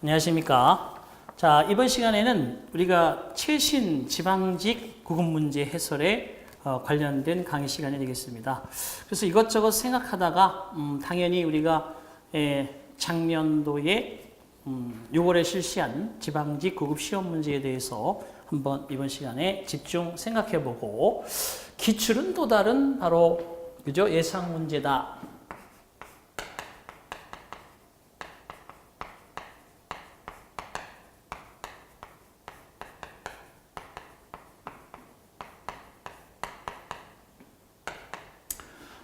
안녕하십니까. 자, 이번 시간에는 우리가 최신 지방직 구급 문제 해설에 관련된 강의 시간이 되겠습니다. 그래서 이것저것 생각하다가 당연히 우리가 작년도에 6월에 실시한 지방직 구급 시험 문제에 대해서 한번 이번 시간에 집중 생각해보고, 기출은 또 다른 바로 그죠? 예상 문제다.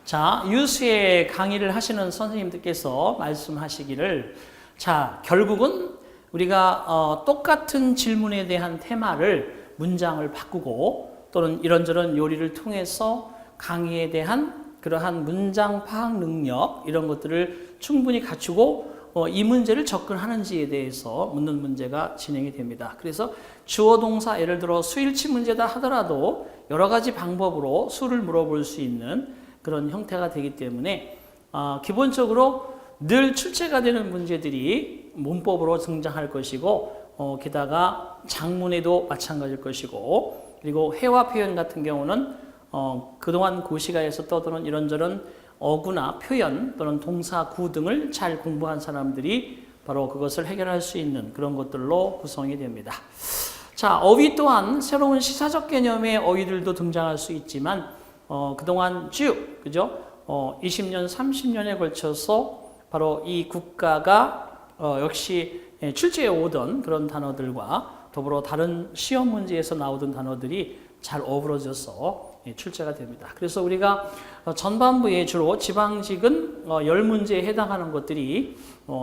자, 유수의 강의를 하시는 선생님들께서 말씀하시기를, 자, 결국은 우리가 똑같은 질문에 대한 테마를 문장을 바꾸고 또는 이런저런 요리를 통해서 강의에 대한 그러한 문장 파악 능력 이런 것들을 충분히 갖추고 이 문제를 접근하는지에 대해서 묻는 문제가 진행이 됩니다. 그래서 주어 동사, 예를 들어 수일치 문제다 하더라도 여러 가지 방법으로 수를 물어볼 수 있는 그런 형태가 되기 때문에 기본적으로 늘 출제가 되는 문제들이 문법으로 등장할 것이고, 게다가 장문에도 마찬가지일 것이고, 그리고 회화 표현 같은 경우는 그동안 고시가에서 떠도는 이런저런 어구나 표현 또는 동사구 등을 잘 공부한 사람들이 바로 그것을 해결할 수 있는 그런 것들로 구성이 됩니다. 자, 어휘 또한 새로운 시사적 개념의 어휘들도 등장할 수 있지만 그동안 쭉, 그죠? 20년, 30년에 걸쳐서 바로 이 국가가 역시 출제해 오던 그런 단어들과 더불어 다른 시험 문제에서 나오던 단어들이 잘 어우러져서 출제가 됩니다. 그래서 우리가 전반부에 주로 지방직은 10문제에 해당하는 것들이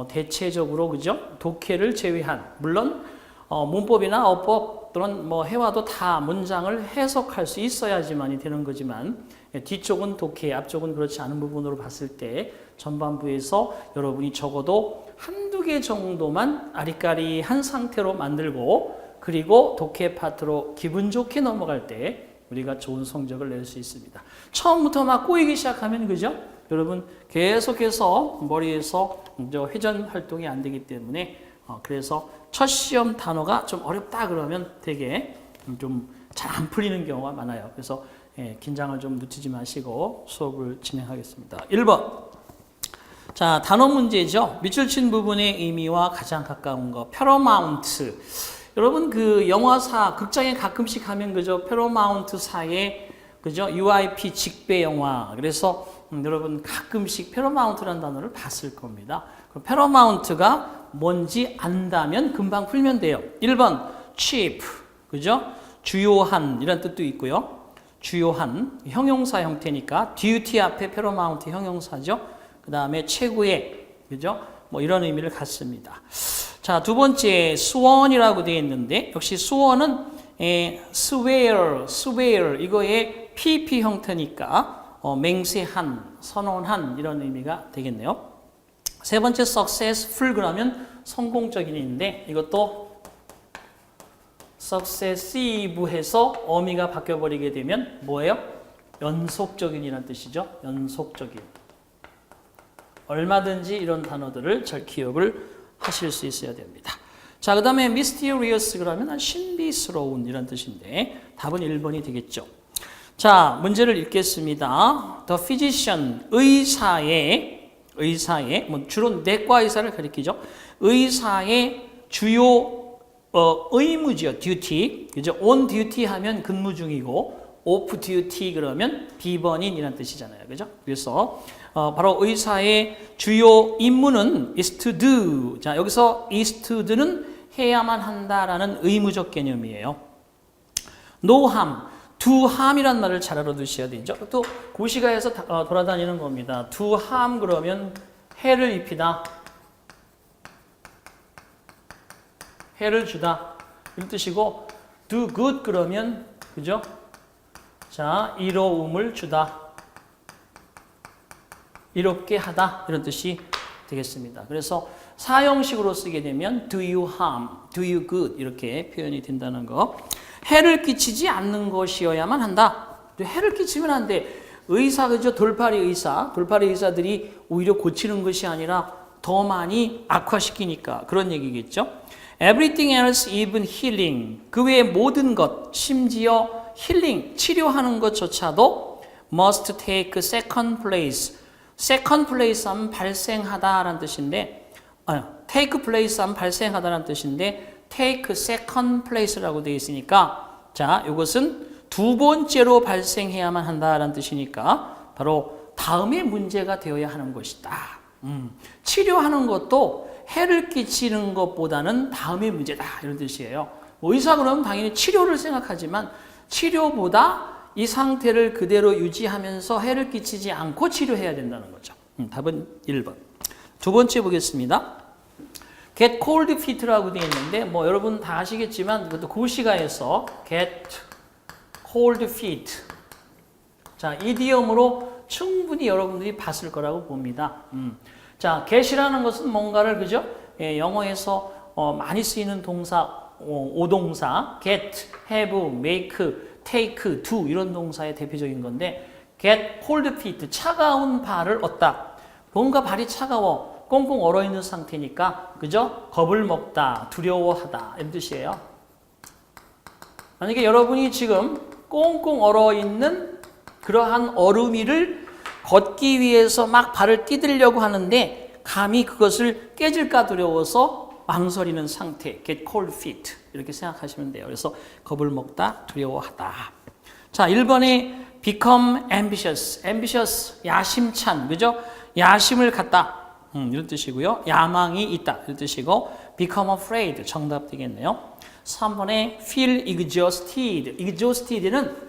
대체적으로, 그죠? 독해를 제외한, 물론 문법이나 어법 또는 회화도 다 문장을 해석할 수 있어야지만이 되는 거지만, 뒤쪽은 독해, 앞쪽은 그렇지 않은 부분으로 봤을 때 전반부에서 여러분이 적어도 한두 개 정도만 아리까리한 상태로 만들고, 그리고 독해 파트로 기분 좋게 넘어갈 때 우리가 좋은 성적을 낼 수 있습니다. 처음부터 막 꼬이기 시작하면, 그죠? 여러분 계속해서 머리에서 회전 활동이 안 되기 때문에 그래서 첫 시험 단어가 좀 어렵다 그러면 되게 좀 잘 안 풀리는 경우가 많아요. 그래서 긴장을 좀 늦추지 마시고 수업을 진행하겠습니다. 1번. 자, 단어 문제죠. 밑줄 친 부분의 의미와 가장 가까운 거. 패러마운트. 여러분 그 영화사, 극장에 가끔씩 하면 그죠? 패러마운트사의 그죠? UIP 직배 영화. 그래서 여러분 가끔씩 패러마운트라는 단어를 봤을 겁니다. 그럼 패러마운트가 뭔지 안다면 금방 풀면 돼요. 1번 cheap, 그죠? 주요한 이런 뜻도 있고요. 주요한 형용사 형태니까 duty 앞에 패러마운트 형용사죠. 그 다음에 최고의, 그죠? 이런 의미를 갖습니다. 자, 두 번째 sworn이라고 되어 있는데, 역시 sworn은 swear 이거의 PP 형태니까 맹세한, 선언한 이런 의미가 되겠네요. 세 번째 successful 그러면 성공적인인데, 이것도 successive 해서 어미가 바뀌어버리게 되면 뭐예요? 연속적인이라는 뜻이죠. 연속적인. 얼마든지 이런 단어들을 잘 기억을 하실 수 있어야 됩니다. 자, 그 다음에 mysterious 그러면 신비스러운 이런 뜻인데 답은 1번이 되겠죠. 자, 문제를 읽겠습니다. The physician, 의사의 주로 내과 의사를 가리키죠. 의사의 주요 의무죠. duty. 그죠? on duty 하면 근무 중이고 off duty 그러면 비번인이라는 뜻이잖아요. 그죠? 그래서 바로 의사의 주요 임무는 is to do. 자, 여기서 is to do는 해야만 한다라는 의무적 개념이에요. no harm, do harm이라는 말을 잘 알아두셔야 되죠. 또 고시가에서 돌아다니는 겁니다. do harm 그러면 해를 입히다, 해를 주다 이런 뜻이고, do good 그러면, 그죠? 자, 이로움을 주다, 이롭게 하다 이런 뜻이 되겠습니다. 그래서 사형식으로 쓰게 되면 do you harm, do you good 이렇게 표현이 된다는 거. 해를 끼치지 않는 것이어야만 한다. 해를 끼치면 안 돼. 의사, 그죠? 돌팔이 의사들이 오히려 고치는 것이 아니라 더 많이 악화시키니까 그런 얘기겠죠. Everything else, even healing. 그 외의 모든 것, 심지어 힐링, 치료하는 것조차도 must take second place. second place 하면 발생하다라는 뜻인데, take place 하면 발생하다라는 뜻인데, take second place라고 되어 있으니까, 자, 이것은 두 번째로 발생해야만 한다라는 뜻이니까, 바로 다음에 문제가 되어야 하는 것이다. 치료하는 것도 해를 끼치는 것보다는 다음의 문제다. 이런 뜻이에요. 의사 그러면 당연히 치료를 생각하지만 치료보다 이 상태를 그대로 유지하면서 해를 끼치지 않고 치료해야 된다는 거죠. 답은 1번. 두 번째 보겠습니다. get cold feet라고 되어 있는데 뭐 여러분 다 아시겠지만 그것도 고시가에서 get cold feet. 자, 이디엄으로 충분히 여러분들이 봤을 거라고 봅니다. 자, get이라는 것은 뭔가를 그죠? 예, 영어에서 많이 쓰이는 동사, 오동사, get, have, make, take, do 이런 동사의 대표적인 건데 get cold feet, 차가운 발을 얻다. 뭔가 발이 차가워, 꽁꽁 얼어있는 상태니까 그죠? 겁을 먹다, 두려워하다 이런 뜻이에요. 만약에 여러분이 지금 꽁꽁 얼어있는 그러한 얼음 위를 걷기 위해서 막 발을 뛰들려고 하는데 감히 그것을 깨질까 두려워서 망설이는 상태, get cold feet 이렇게 생각하시면 돼요. 그래서 겁을 먹다, 두려워하다. 자, 1번에 become ambitious, ambitious, 야심찬, 그죠? 야심을 갖다, 이런 뜻이고요. 야망이 있다, 이런 뜻이고 become afraid, 정답 되겠네요. 3번에 feel exhausted, exhausted는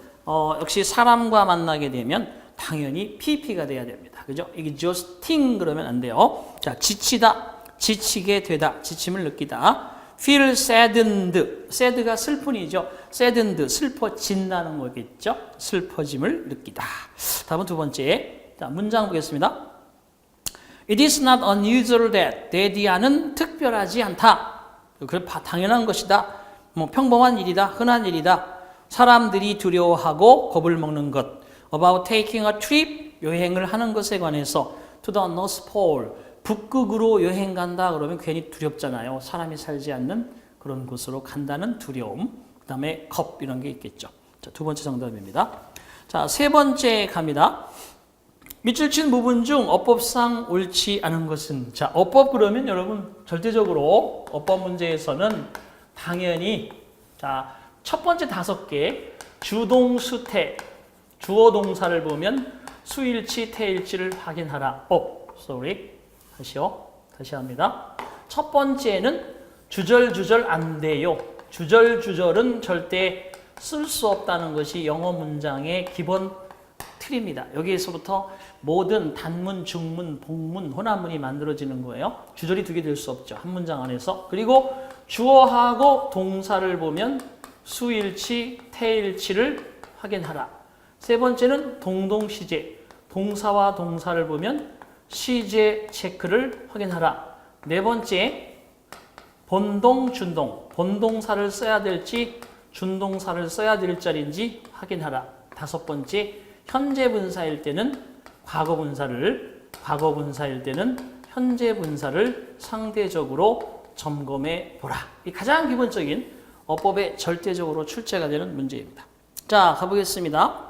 역시 사람과 만나게 되면 당연히 PP가 돼야 됩니다. 그죠? exhausting 그러면 안 돼요. 자, 지치다, 지치게 되다, 지침을 느끼다. feel saddened, sad가 슬픈이죠. saddened, 슬퍼진다는 거겠죠. 슬퍼짐을 느끼다. 다음은 두 번째. 자, 문장 보겠습니다. It is not unusual that, 데디아는 특별하지 않다. 그래, 당연한 것이다. 뭐 평범한 일이다, 흔한 일이다. 사람들이 두려워하고 겁을 먹는 것. About taking a trip, 여행을 하는 것에 관해서 to the North Pole, 북극으로 여행 간다 그러면 괜히 두렵잖아요. 사람이 살지 않는 그런 곳으로 간다는 두려움. 그 다음에 겁 이런 게 있겠죠. 자, 두 번째 정답입니다. 자, 세 번째 갑니다. 밑줄 친 부분 중 어법상 옳지 않은 것은, 자, 어법 그러면 여러분 절대적으로 어법 문제에서는 당연히 자, 첫 번째 5개 주동수태 주어 동사를 보면 수일치, 태일치를 확인하라. 다시 합니다. 첫 번째는 주절주절 안 돼요. 주절주절은 절대 쓸 수 없다는 것이 영어 문장의 기본 틀입니다. 여기에서부터 모든 단문, 중문, 복문, 혼합문이 만들어지는 거예요. 주절이 2개 될 수 없죠. 한 문장 안에서. 그리고 주어하고 동사를 보면 수일치, 태일치를 확인하라. 세 번째는 동동시제, 동사와 동사를 보면 시제 체크를 확인하라. 네 번째, 본동, 준동, 본동사를 써야 될지 준동사를 써야 될 자리인지 확인하라. 다섯 번째, 현재 분사일 때는 과거 분사를, 과거 분사일 때는 현재 분사를 상대적으로 점검해 보라. 이 가장 기본적인 어법에 절대적으로 출제가 되는 문제입니다. 자, 가보겠습니다.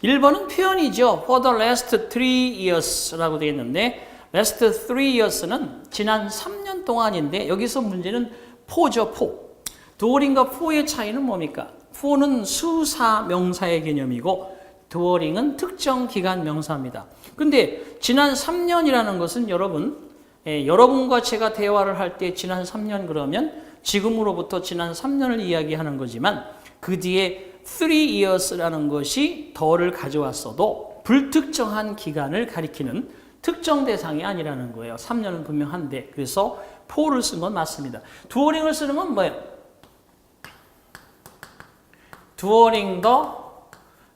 1번은 표현이죠. For the last 3 years라고 되어 있는데 last 3 years는 지난 3년 동안인데 여기서 문제는 for죠. for. during과 for의 차이는 뭡니까? for는 수사 명사의 개념이고 during은 특정 기간 명사입니다. 근데 지난 3년이라는 것은 여러분과 제가 대화를 할 때 지난 3년 그러면 지금으로부터 지난 3년을 이야기하는 거지만 그 뒤에 3 years라는 것이 더를 가져왔어도 불특정한 기간을 가리키는 특정 대상이 아니라는 거예요. 3년은 분명한데 그래서 for를 쓴 건 맞습니다. during을 쓰는 건 뭐예요? during the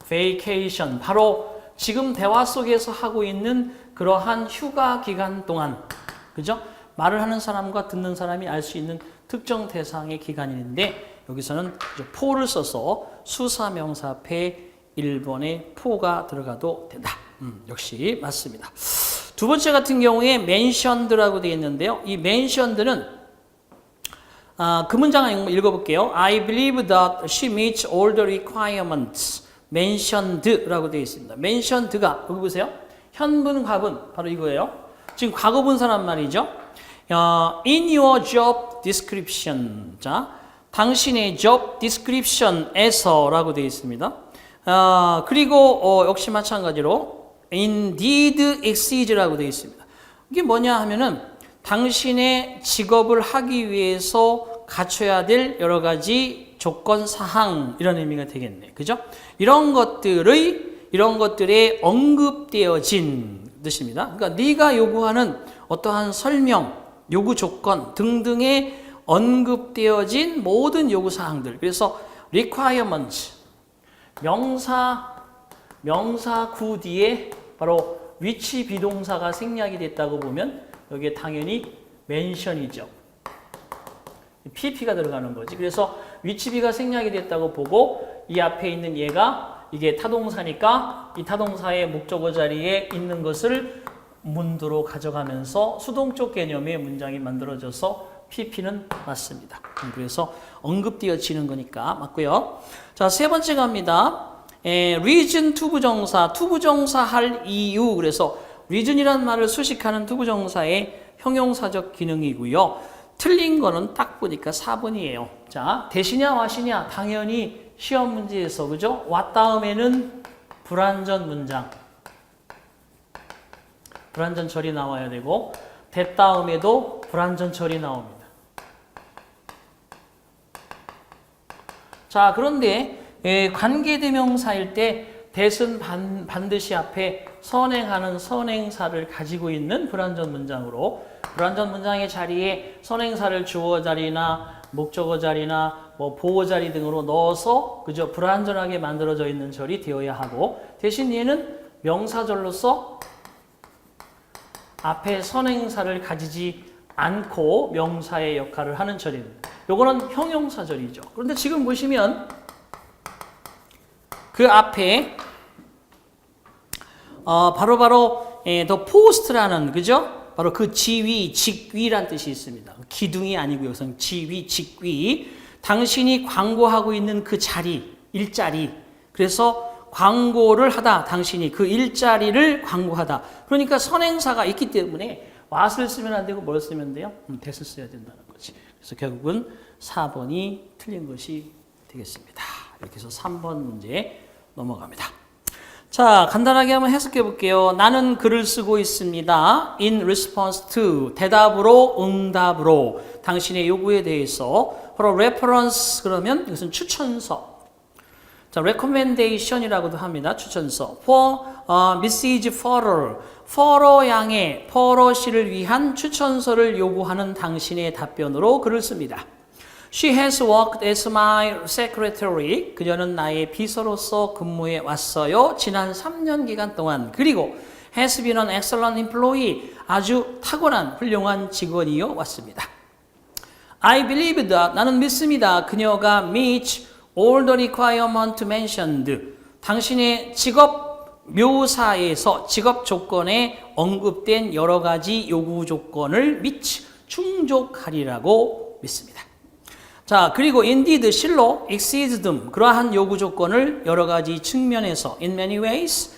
vacation, 바로 지금 대화 속에서 하고 있는 그러한 휴가 기간 동안, 그죠? 말을 하는 사람과 듣는 사람이 알 수 있는 특정 대상의 기간인데 여기서는 for를 써서 수사명사 앞에 1번에 for가 들어가도 된다. 역시 맞습니다. 두 번째 같은 경우에 mentioned라고 되어 있는데요. 이 mentioned는 그 문장 한번 읽어볼게요. I believe that she meets all the requirements mentioned라고 되어 있습니다. mentioned가 여기 보세요. 현분, 과분 바로 이거예요. 지금 과거분사란 말이죠. In your job description. 자, 당신의 job description에서라고 되어 있습니다. 그리고 역시 마찬가지로 indeed exceeds라고 되어 있습니다. 이게 뭐냐 하면은 당신의 직업을 하기 위해서 갖춰야 될 여러 가지 조건 사항 이런 의미가 되겠네. 그죠? 이런 것들에 언급되어진 뜻입니다. 그러니까 네가 요구하는 어떠한 설명, 요구 조건 등등에 언급되어진 모든 요구 사항들. 그래서 requirements 명사구 뒤에 바로 위치 비동사가 생략이 됐다고 보면 여기에 당연히 mention이죠. pp가 들어가는 거지. 그래서 위치비가 생략이 됐다고 보고 이 앞에 있는 얘가 이게 타동사니까 이 타동사의 목적어 자리에 있는 것을 문도로 가져가면서 수동적 개념의 문장이 만들어져서 pp는 맞습니다. 그래서 언급되어지는 거니까 맞고요. 자, 세 번째 갑니다. reason 투부정사 할 이유. 그래서 reason이라는 말을 수식하는 투부정사의 형용사적 기능이고요. 틀린 거는 딱 보니까 4번이에요. 자, 대시냐 와시냐 당연히 시험 문제에서 그죠? 왔 다음에는 불완전 문장. 불완전 처리 나와야 되고 됐 다음에도 불완전 처리 나옵니다. 자, 그런데 관계대명사일 때 대신 반드시 앞에 선행하는 선행사를 가지고 있는 불완전 문장으로 불완전 문장의 자리에 선행사를 주어 자리나 목적어 자리나 뭐 보어 자리 등으로 넣어서 그저 불완전하게 만들어져 있는 절이 되어야 하고 대신 얘는 명사절로서 앞에 선행사를 가지지 않고 명사의 역할을 하는 절입니다. 요거는 형용사절이죠. 그런데 지금 보시면 그 앞에 바로 the post라는 그죠? 바로 그 지위, 직위란 뜻이 있습니다. 기둥이 아니고요. 우선 지위, 직위. 당신이 광고하고 있는 그 자리, 일자리. 그래서 광고를 하다. 당신이 그 일자리를 광고하다. 그러니까 선행사가 있기 때문에 what을 쓰면 안 되고 뭘 쓰면 돼요? that을 써야 된다는 거지. 그래서 결국은 4번이 틀린 것이 되겠습니다. 이렇게 해서 3번 문제 넘어갑니다. 자, 간단하게 한번 해석해 볼게요. 나는 글을 쓰고 있습니다. In response to, 대답으로, 응답으로 당신의 요구에 대해서 바로 reference 그러면 이것은 추천서. 자, recommendation이라고도 합니다. 추천서. For Mrs. Furrow 양의 Furrow 씨를 위한 추천서를 요구하는 당신의 답변으로 글을 씁니다. She has worked as my secretary. 그녀는 나의 비서로서 근무해 왔어요. 지난 3년 기간 동안. 그리고 has been an excellent employee. 아주 탁월한 훌륭한 직원이요 왔습니다. I believe that. 나는 믿습니다. 그녀가 meets all the requirements mentioned. 당신의 직업 묘사에서 직업 조건에 언급된 여러 가지 요구 조건을 충족하리라고 믿습니다. 자, 그리고 indeed 실로 exceeds them 그러한 요구 조건을 여러 가지 측면에서 in many ways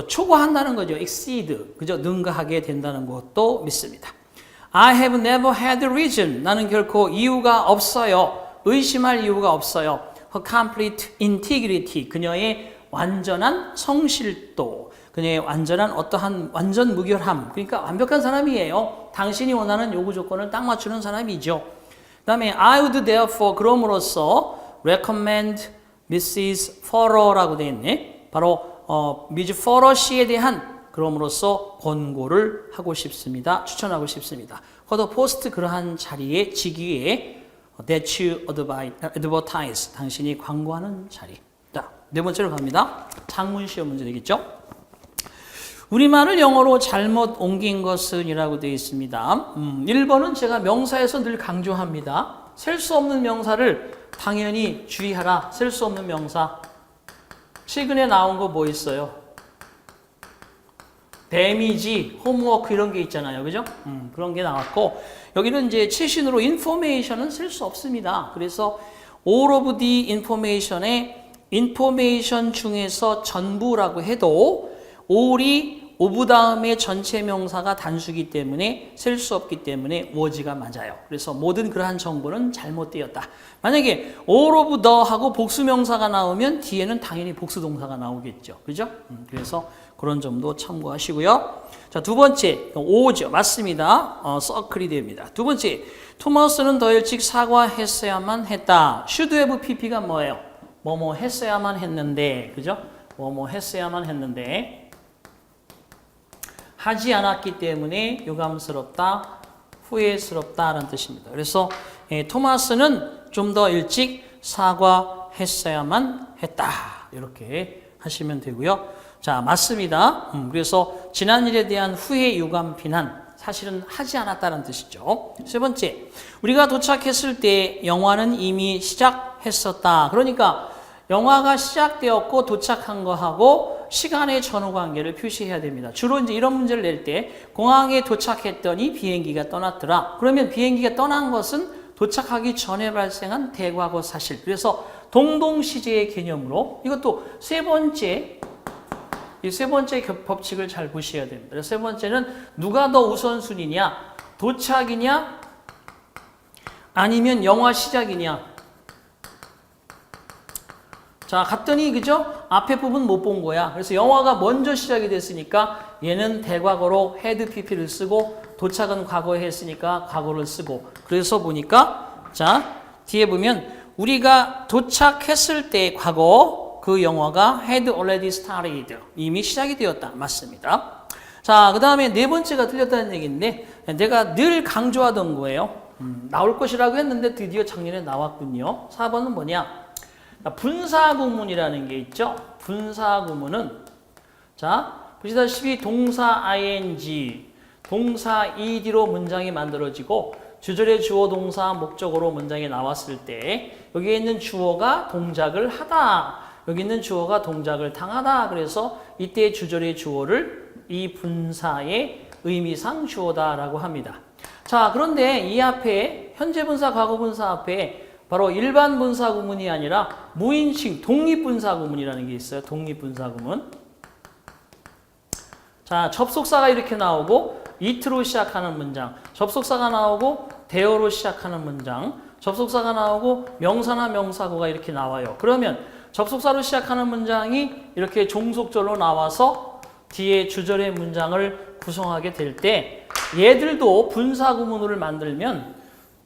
초과한다는 거죠. exceed 그죠? 능가하게 된다는 것도 믿습니다. I have never had reason 나는 결코 이유가 없어요. 의심할 이유가 없어요. Her complete integrity 그녀의 완전한 성실도 그녀의 완전한 어떠한 완전 무결함 그러니까 완벽한 사람이에요. 당신이 원하는 요구 조건을 딱 맞추는 사람이죠. 그 다음에 I would therefore 그럼으로써 recommend Mrs. Furrow라고 되어 있네. 바로 Mrs. Furrow 씨에 대한 그럼으로써 권고를 하고 싶습니다. 추천하고 싶습니다. For the post 그러한 자리에 직위에 that you advertise 당신이 광고하는 자리. 자, 네 번째로 갑니다. 작문 시험 문제 되겠죠? 우리말을 영어로 잘못 옮긴 것은 이라고 되어 있습니다. 1번은 제가 명사에서 늘 강조합니다. 셀 수 없는 명사를 당연히 주의하라. 셀 수 없는 명사. 최근에 나온 거 뭐 있어요? 데미지, 홈워크 이런 게 있잖아요. 그죠? 그런 게 나왔고 여기는 이제 최신으로 information은 쓸 수 없습니다. 그래서 all of the information에 information 중에서 전부라고 해도 all이 of 다음에 전체 명사가 단수기 때문에 쓸 수 없기 때문에 was가 맞아요. 그래서 모든 그러한 정보는 잘못되었다. 만약에 all of the 하고 복수명사가 나오면 뒤에는 당연히 복수동사가 나오겠죠. 그죠? 그래서 그런 점도 참고하시고요. 자, 두 번째, 오죠. 맞습니다. 서클이 됩니다. 두 번째, 토마스는 더 일찍 사과했어야만 했다. should have pp가 뭐예요? 뭐뭐 했어야만 했는데, 그죠? 뭐뭐 했어야만 했는데, 하지 않았기 때문에 유감스럽다, 후회스럽다라는 뜻입니다. 그래서 토마스는 좀 더 일찍 사과했어야만 했다. 이렇게 하시면 되고요. 자, 맞습니다. 그래서 지난 일에 대한 후회, 유감, 비난 사실은 하지 않았다는 뜻이죠. 세 번째, 우리가 도착했을 때 영화는 이미 시작했었다. 그러니까 영화가 시작되었고 도착한 거하고 시간의 전후 관계를 표시해야 됩니다. 주로 이제 이런 문제를 낼 때 공항에 도착했더니 비행기가 떠났더라. 그러면 비행기가 떠난 것은 도착하기 전에 발생한 대과거 사실. 그래서 동동시제의 개념으로 이것도 세 번째 법칙을 잘 보셔야 됩니다. 세 번째는 누가 더 우선순위냐? 도착이냐? 아니면 영화 시작이냐? 자, 갔더니 그죠? 앞에 부분 못 본 거야. 그래서 영화가 먼저 시작이 됐으니까 얘는 대과거로 had pp를 쓰고 도착은 과거에 했으니까 과거를 쓰고 그래서 보니까 자, 뒤에 보면 우리가 도착했을 때 과거 그 영화가 had already started. 이미 시작이 되었다. 맞습니다. 자, 그 다음에 네 번째가 틀렸다는 얘기인데 내가 늘 강조하던 거예요. 나올 것이라고 했는데 드디어 작년에 나왔군요. 4번은 뭐냐? 분사구문이라는 게 있죠. 분사구문은 자, 보시다시피 동사 ing, 동사 ed로 문장이 만들어지고 주절의 주어 동사 목적어로 문장이 나왔을 때 여기에 있는 주어가 동작을 하다, 여기 있는 주어가 동작을 당하다. 그래서 이때 주절의 주어를 이 분사의 의미상 주어다라고 합니다. 자, 그런데 이 앞에 현재 분사, 과거 분사 앞에 바로 일반 분사구문이 아니라 무인칭 독립분사구문이라는 게 있어요. 독립분사구문. 자, 접속사가 이렇게 나오고 it로 시작하는 문장, 접속사가 나오고 대어로 시작하는 문장, 접속사가 나오고 명사나 명사구가 이렇게 나와요. 그러면 접속사로 시작하는 문장이 이렇게 종속절로 나와서 뒤에 주절의 문장을 구성하게 될 때 얘들도 분사구문을 만들면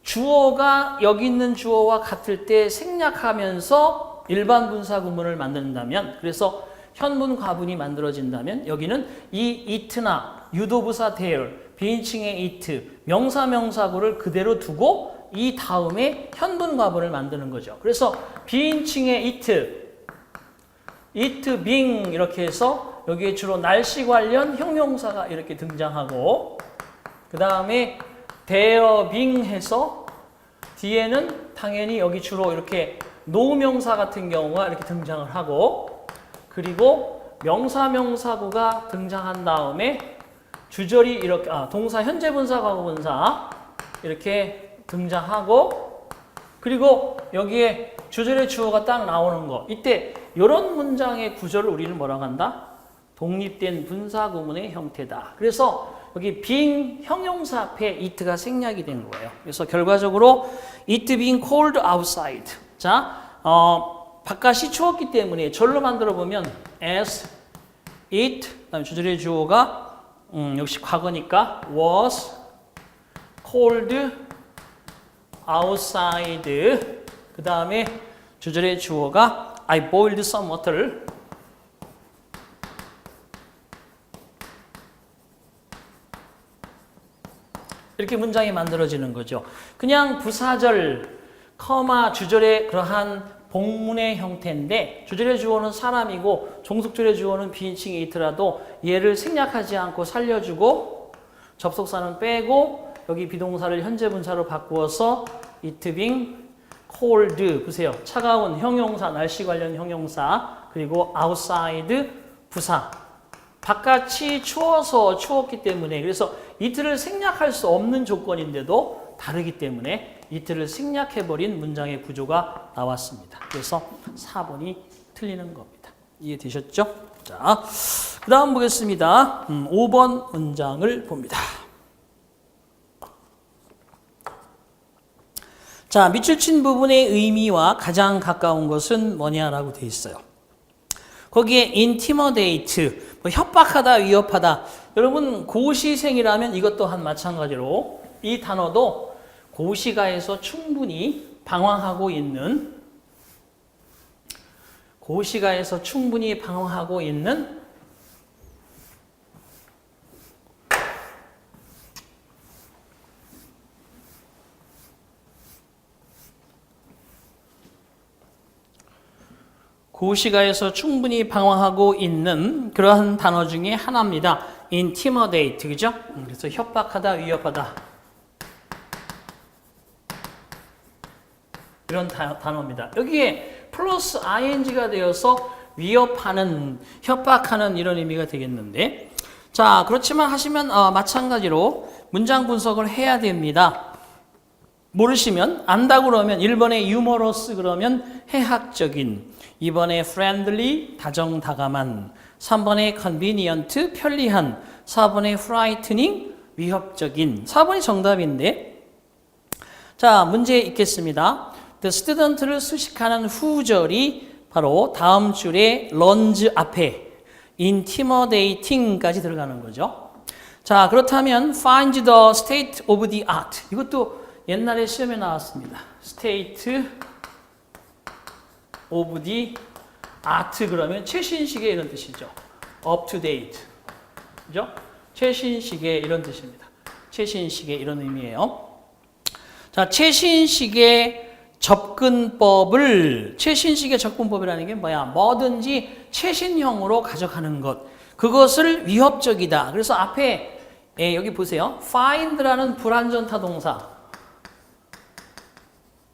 주어가 여기 있는 주어와 같을 때 생략하면서 일반 분사구문을 만든다면, 그래서 현문 과분이 만들어진다면 여기는 이 it나 유도부사 there, 비인칭의 it, 명사 명사구를 그대로 두고 이 다음에 현문 과분을 만드는 거죠. 그래서 비인칭의 it being 이렇게 해서 여기에 주로 날씨 관련 형용사가 이렇게 등장하고 그 다음에 there being 해서 뒤에는 당연히 여기 주로 이렇게 노명사 같은 경우가 이렇게 등장을 하고 그리고 명사 명사구가 등장한 다음에 주절이 이렇게 동사 현재 분사 과거 분사 이렇게 등장하고 그리고 여기에 주절의 주어가 딱 나오는 거. 이때 이런 문장의 구조를 우리는 뭐라고 한다? 독립된 분사구문의 형태다. 그래서 여기 being 형용사 앞에 it가 생략이 된 거예요. 그래서 결과적으로 it being cold outside. 자, 바깥이 추웠기 때문에 절로 만들어 보면 as it, 그다음에 주절의 주어가 역시 과거니까 was cold outside. 그 다음에 주절의 주어가 I boiled some water. 이렇게 문장이 만들어지는 거죠. 그냥 부사절, 커마, 주절의 그러한 복문의 형태인데 주절의 주어는 사람이고 종속절의 주어는 비인칭이 있더라도 얘를 생략하지 않고 살려주고 접속사는 빼고 여기 비동사를 현재 분사로 바꾸어서 it being cold, 보세요. 차가운 형용사, 날씨 관련 형용사, 그리고 outside 부사. 바깥이 추웠기 때문에 그래서 이틀을 생략할 수 없는 조건인데도 다르기 때문에 이틀을 생략해버린 문장의 구조가 나왔습니다. 그래서 4번이 틀리는 겁니다. 이해되셨죠? 자, 그 다음 보겠습니다. 5번 문장을 봅니다. 자, 밑줄 친 부분의 의미와 가장 가까운 것은 뭐냐라고 되어 있어요. 거기에 intimidate, 협박하다, 위협하다. 여러분 고시생이라면 이것 또한 마찬가지로 이 단어도 고시가에서 충분히 방황하고 있는 고시가에서 충분히 방황하고 있는 그러한 단어 중에 하나입니다. intimidate, 그죠? 그래서 협박하다, 위협하다. 이런 단어입니다. 여기에 플러스 ing가 되어서 위협하는, 협박하는 이런 의미가 되겠는데, 자, 그렇지만 하시면 마찬가지로 문장 분석을 해야 됩니다. 모르시면, 안다고 그러면 1번에 유머러스 그러면 해학적인, 2번에 friendly 다정다감한, 3번에 convenient 편리한, 4번에 frightening 위협적인. 4번이 정답인데, 자, 문제 있겠습니다. The student를 수식하는 후절이 바로 다음 줄에 lunge 앞에 intimidating까지 들어가는 거죠. 자, 그렇다면 find the state of the art. 이것도 옛날에 시험에 나왔습니다. state of the art 그러면 최신식의 이런 뜻이죠. up to date. 그죠? 최신식의 이런 뜻입니다. 최신식의 이런 의미예요. 자, 최신식의 접근법이라는 게 뭐야? 뭐든지 최신형으로 가져가는 것. 그것을 위협적이다. 그래서 앞에 여기 보세요. find라는 불완전 타동사.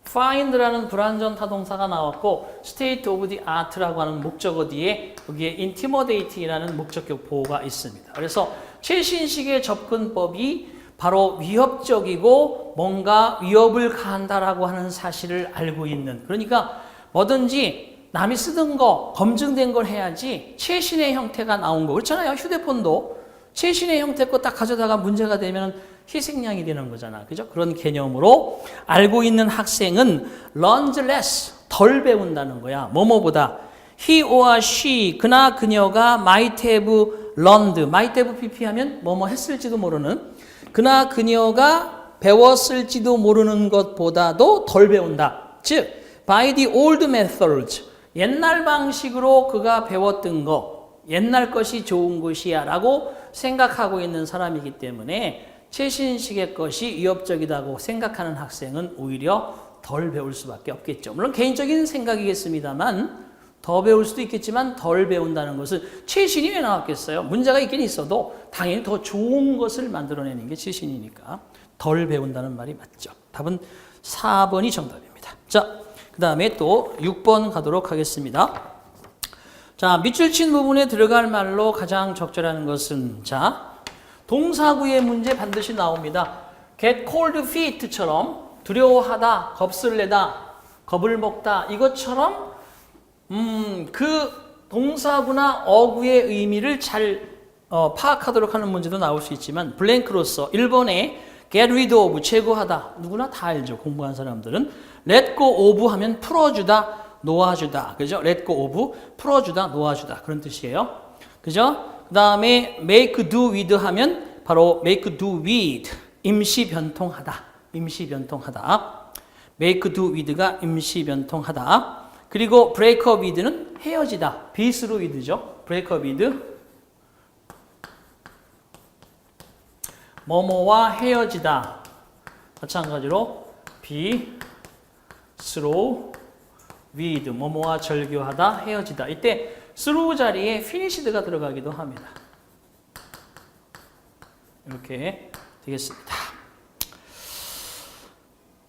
find라는 불완전 타동사가 나왔고 state of the art라고 하는 목적어 뒤에 여기에 intimidating이라는 목적격 보호가 있습니다. 그래서 최신식의 접근법이 바로 위협적이고 뭔가 위협을 가한다라고 하는 사실을 알고 있는, 그러니까 뭐든지 남이 쓰던 거 검증된 걸 해야지 최신의 형태가 나온 거. 그렇잖아요. 휴대폰도 최신의 형태 거 딱 가져다가 문제가 되면 희생양이 되는 거잖아. 그죠? 그런 개념으로 알고 있는 학생은 learns less, 덜 배운다는 거야. 뭐뭐보다. he or she, 그나 그녀가 might have learned, might have pp 하면 뭐뭐 했을지도 모르는, 그나 그녀가 배웠을지도 모르는 것보다도 덜 배운다. 즉, by the old methods, 옛날 방식으로 그가 배웠던 거, 옛날 것이 좋은 것이야 라고 생각하고 있는 사람이기 때문에 최신식의 것이 위협적이라고 생각하는 학생은 오히려 덜 배울 수밖에 없겠죠. 물론 개인적인 생각이겠습니다만 더 배울 수도 있겠지만 덜 배운다는 것은 최신이 왜 나왔겠어요? 문제가 있긴 있어도 당연히 더 좋은 것을 만들어내는 게 최신이니까 덜 배운다는 말이 맞죠. 답은 4번이 정답입니다. 자, 그 다음에 또 6번 가도록 하겠습니다. 자, 밑줄 친 부분에 들어갈 말로 가장 적절한 것은, 자, 동사구의 문제 반드시 나옵니다. get cold feet처럼 두려워하다, 겁을 내다, 겁을 먹다 이것처럼 그 동사구나 어구의 의미를 잘 파악하도록 하는 문제도 나올 수 있지만 블랭크로서 1번에 get rid of, 제거하다. 누구나 다 알죠. 공부한 사람들은. let go of 하면 풀어주다, 놓아주다. 그죠? let go of, 풀어주다, 놓아주다. 그런 뜻이에요. 그죠? 그 다음에 make do with 하면 바로 make do with, 임시 변통하다. 임시 변통하다. make do with가 임시 변통하다. 그리고 break up with는 헤어지다. be with죠. break up with, 뭐뭐와 헤어지다. 마찬가지로 be through with, 뭐뭐와 절교하다, 헤어지다. 이때 through 자리에 finished가 들어가기도 합니다. 이렇게 되겠습니다.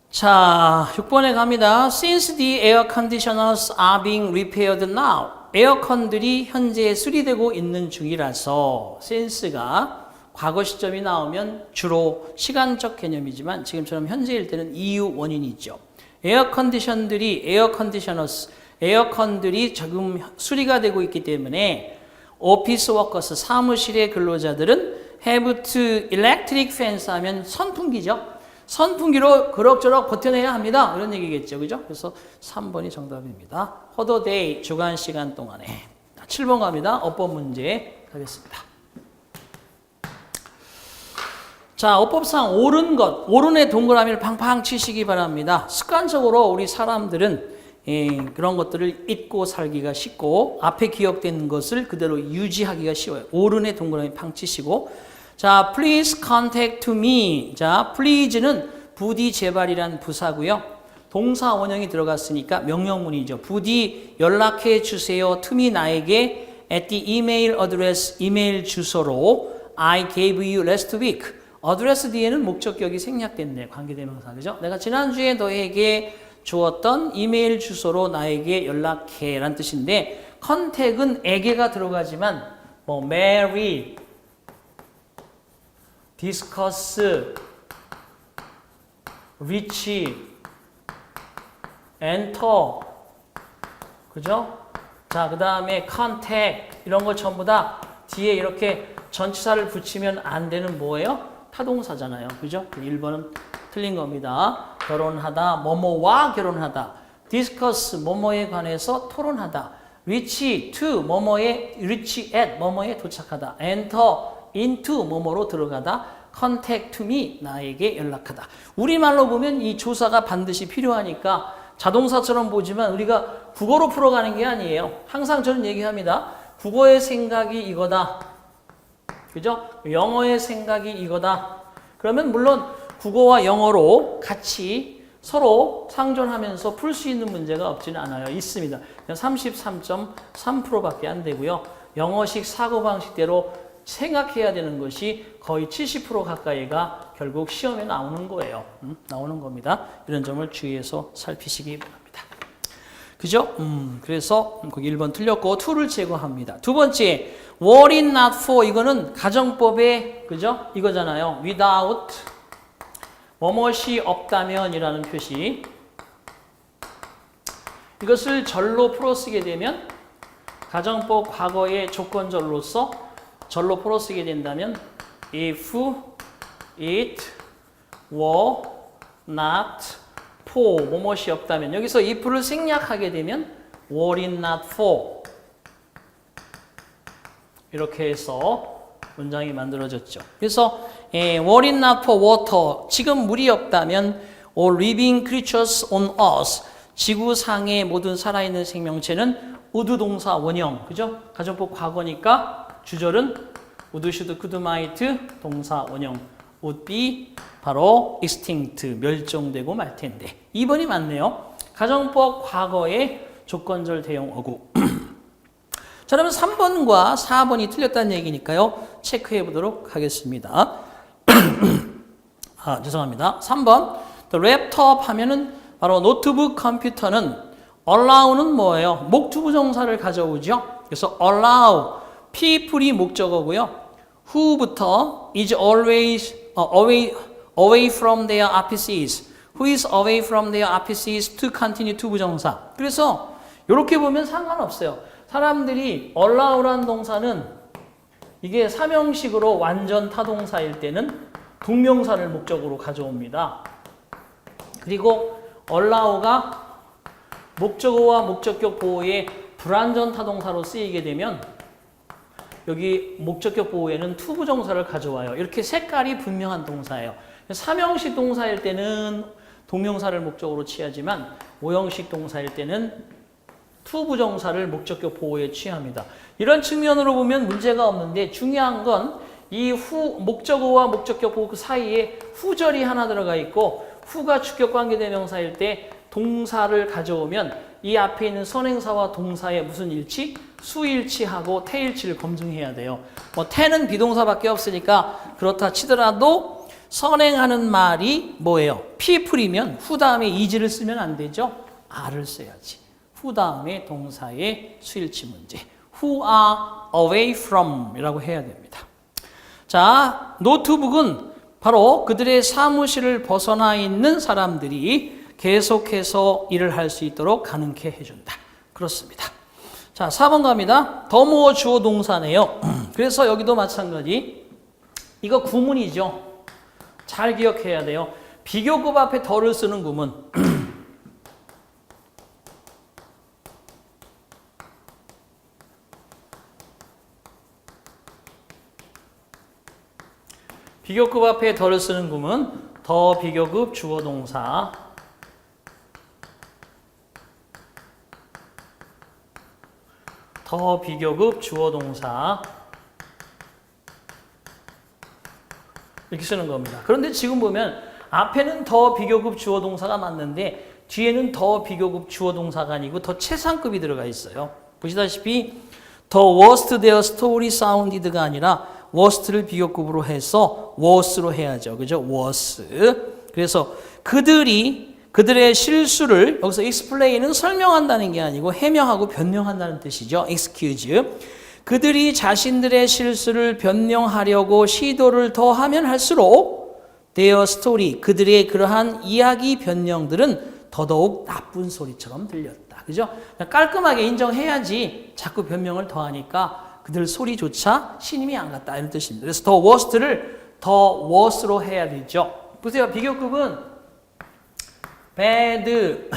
자, 6번에 갑니다. Since the air conditioners are being repaired now, 에어컨들이 현재 수리되고 있는 중이라서 센스가 과거 시점이 나오면 주로 시간적 개념이지만 지금처럼 현재일 때는 이유 원인이 있죠. 에어컨들이 지금 수리가 되고 있기 때문에 오피스 워커스 사무실의 근로자들은 have to electric fans 하면 선풍기죠. 선풍기로 그럭저럭 버텨내야 합니다. 이런 얘기겠죠. 그죠? 그래서 3번이 정답입니다. 허더데이 주간 시간 동안에. 7번 갑니다. 어법 문제 가겠습니다. 자, 어법상 옳은 것, 옳은의 동그라미를 팡팡 치시기 바랍니다. 습관적으로 우리 사람들은 그런 것들을 잊고 살기가 쉽고 앞에 기억된 것을 그대로 유지하기가 쉬워요. 옳은의 동그라미 팡 치시고 자, please contact me. 자, please는 부디 제발이란 부사고요. 동사 원형이 들어갔으니까 명령문이죠. 부디 연락해 주세요. to me 나에게 at the email address 이메일 주소로 I gave you last week. address 뒤에는 목적격이 생략됐네. 관계대명사. 그죠? 내가 지난주에 너에게 주었던 이메일 주소로 나에게 연락해 라는 뜻인데 contact은 에게가 들어가지만 뭐 marry discuss, reach, enter, 그죠? 자, 그 다음에 contact 이런 거 전부 다 뒤에 이렇게 전치사를 붙이면 안 되는 뭐예요? 타동사잖아요. 그죠? 1번은 틀린 겁니다. 결혼하다, 뭐뭐와 결혼하다. discuss, 뭐뭐에 관해서 토론하다. reach to, 뭐뭐에, reach at, 뭐뭐에 도착하다. enter, into 뭐뭐로 들어가다. contact to me 나에게 연락하다. 우리말로 보면 이 조사가 반드시 필요하니까 자동사처럼 보지만 우리가 국어로 풀어가는 게 아니에요. 항상 저는 얘기합니다. 국어의 생각이 이거다. 그죠? 영어의 생각이 이거다. 그러면 물론 국어와 영어로 같이 서로 상존하면서 풀 수 있는 문제가 없지는 않아요. 있습니다. 33.3%밖에 안 되고요. 영어식 사고방식대로 생각해야 되는 것이 거의 70% 가까이가 결국 시험에 나오는 거예요. 나오는 겁니다. 이런 점을 주의해서 살피시기 바랍니다. 그죠? 그래서 거기 1번 틀렸고 2를 제거합니다. 두 번째, were it not for 이거는 가정법의 그죠? 이거잖아요. without 뭐뭇이 없다면 이라는 표시. 이것을 절로 풀어쓰게 되면 가정법 과거의 조건절로서 절로 풀어쓰게 된다면 if it were not for 뭐뭇이 없다면 여기서 if를 생략하게 되면 were it not for 이렇게 해서 문장이 만들어졌죠. 그래서 were it not for water 지금 물이 없다면 all living creatures on earth 지구상의 모든 살아있는 생명체는 would 동사 원형 그죠? 가정법 과거니까 주절은 would, should, could, might 동사 원형 would be 바로 extinct 멸종되고 말 텐데 2번이 맞네요. 가정법 과거의 조건절 대형 어구 자 그러면 3번과 4번이 틀렸다는 얘기니까요. 체크해 보도록 하겠습니다. 죄송합니다. 3번 the laptop 하면은 바로 노트북 컴퓨터는 allow는 뭐예요? 목투부정사를 가져오죠. 그래서 allow people이 목적어고요. who부터 is always away from their offices. who is away from their offices to continue 투부정사. 그래서 이렇게 보면 상관없어요. 사람들이 allow라는 동사는 이게 삼형식으로 완전 타동사일 때는 동명사를 목적으로 가져옵니다. 그리고 allow가 목적어와 목적격 보호에 불완전 타동사로 쓰이게 되면 여기 목적격 보호에는 투부정사를 가져와요. 이렇게 색깔이 분명한 동사예요. 삼형식 동사일 때는 동명사를 목적으로 취하지만 오형식 동사일 때는 투부정사를 목적격 보호에 취합니다. 이런 측면으로 보면 문제가 없는데 중요한 건 이 목적어와 목적격 보호 그 사이에 후절이 하나 들어가 있고 후가 주격 관계대명사일 때 동사를 가져오면 이 앞에 있는 선행사와 동사의 무슨 일치? 수일치하고 태일치를 검증해야 돼요. 뭐 태는 비동사밖에 없으니까 그렇다 치더라도 선행하는 말이 뭐예요? people이면 후 다음에 is를 쓰면 안 되죠. are를 써야지. who 다음에 동사의 수일치 문제. who are away from 이라고 해야 됩니다. 자, 노트북은 바로 그들의 사무실을 벗어나 있는 사람들이 계속해서 일을 할 수 있도록 가능케 해준다. 그렇습니다. 자, 4번 갑니다. 더모어 주어 동사네요. 그래서 여기도 마찬가지. 이거 구문이죠. 잘 기억해야 돼요. 비교급 앞에 더를 쓰는 구문. 비교급 앞에 더를 쓰는 구문. 더 비교급 주어 동사. 더 비교급 주어 동사. 이렇게 쓰는 겁니다. 그런데 지금 보면 앞에는 더 비교급 주어 동사가 맞는데 뒤에는 더 비교급 주어 동사가 아니고 더 최상급이 들어가 있어요. 보시다시피 The worst their story sounded가 아니라 worst를 비교급으로 해서 worse로 해야죠. 그죠? worse. 그래서 그들의 실수를 여기서 explain은 설명한다는 게 아니고 해명하고 변명한다는 뜻이죠. excuse. 그들이 자신들의 실수를 변명하려고 시도를 더 하면 할수록 their story, 그들의 그러한 이야기 변명들은 더더욱 나쁜 소리처럼 들렸다. 그죠? 깔끔하게 인정해야지 자꾸 변명을 더 하니까 그들 소리조차 신임이 안 갔다. 이런 뜻입니다. 그래서 더 worst를 더 worse로 해야 되죠. 보세요. 비교급은 bad,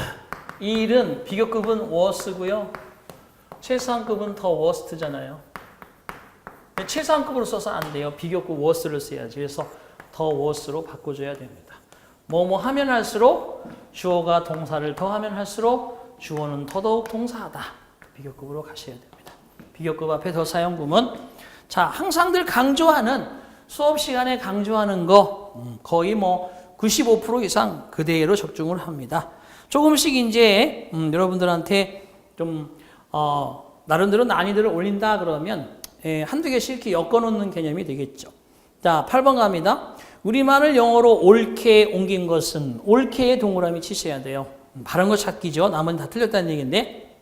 일은 비교급은 worse고요. 최상급은 더 worst잖아요. 최상급으로 써서 안 돼요. 비교급 worse를 써야지. 그래서 더 worse로 바꿔줘야 됩니다. 뭐뭐 하면 할수록 주어가 동사를 더 하면 할수록 주어는 더더욱 동사하다. 비교급으로 가셔야 됩니다. 비교급 앞에 더 사용구문. 자, 항상들 강조하는 수업 시간에 강조하는 거 거의 뭐 95% 이상 그대로 적중을 합니다. 조금씩 이제 여러분들한테 좀 나름대로 난이도를 올린다 그러면 한두 개씩 이렇게 엮어놓는 개념이 되겠죠. 자, 8번 갑니다. 우리말을 영어로 옳게 옮긴 것은 옳게의 동그라미 치셔야 돼요. 바른 거 찾기죠. 나머지는 다 틀렸다는 얘기인데.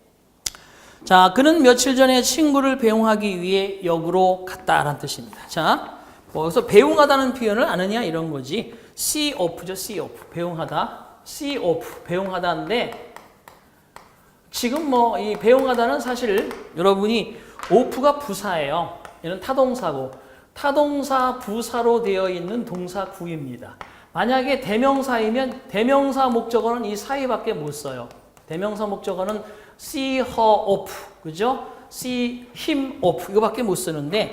자, 그는 며칠 전에 친구를 배웅하기 위해 역으로 갔다라는 뜻입니다. 자, 여기서 배웅하다는 표현을 아느냐 이런 거지. see off죠. see off. 배웅하다. see off. 배웅하다인데 지금 뭐 이 배웅하다는 사실 여러분이 off가 부사예요. 얘는 타동사고 타동사 부사로 되어 있는 동사 구입니다. 만약에 대명사이면 대명사 목적어는 이 사이밖에 못 써요. 대명사 목적어는 see her off, 그죠? see him off 이거밖에 못 쓰는데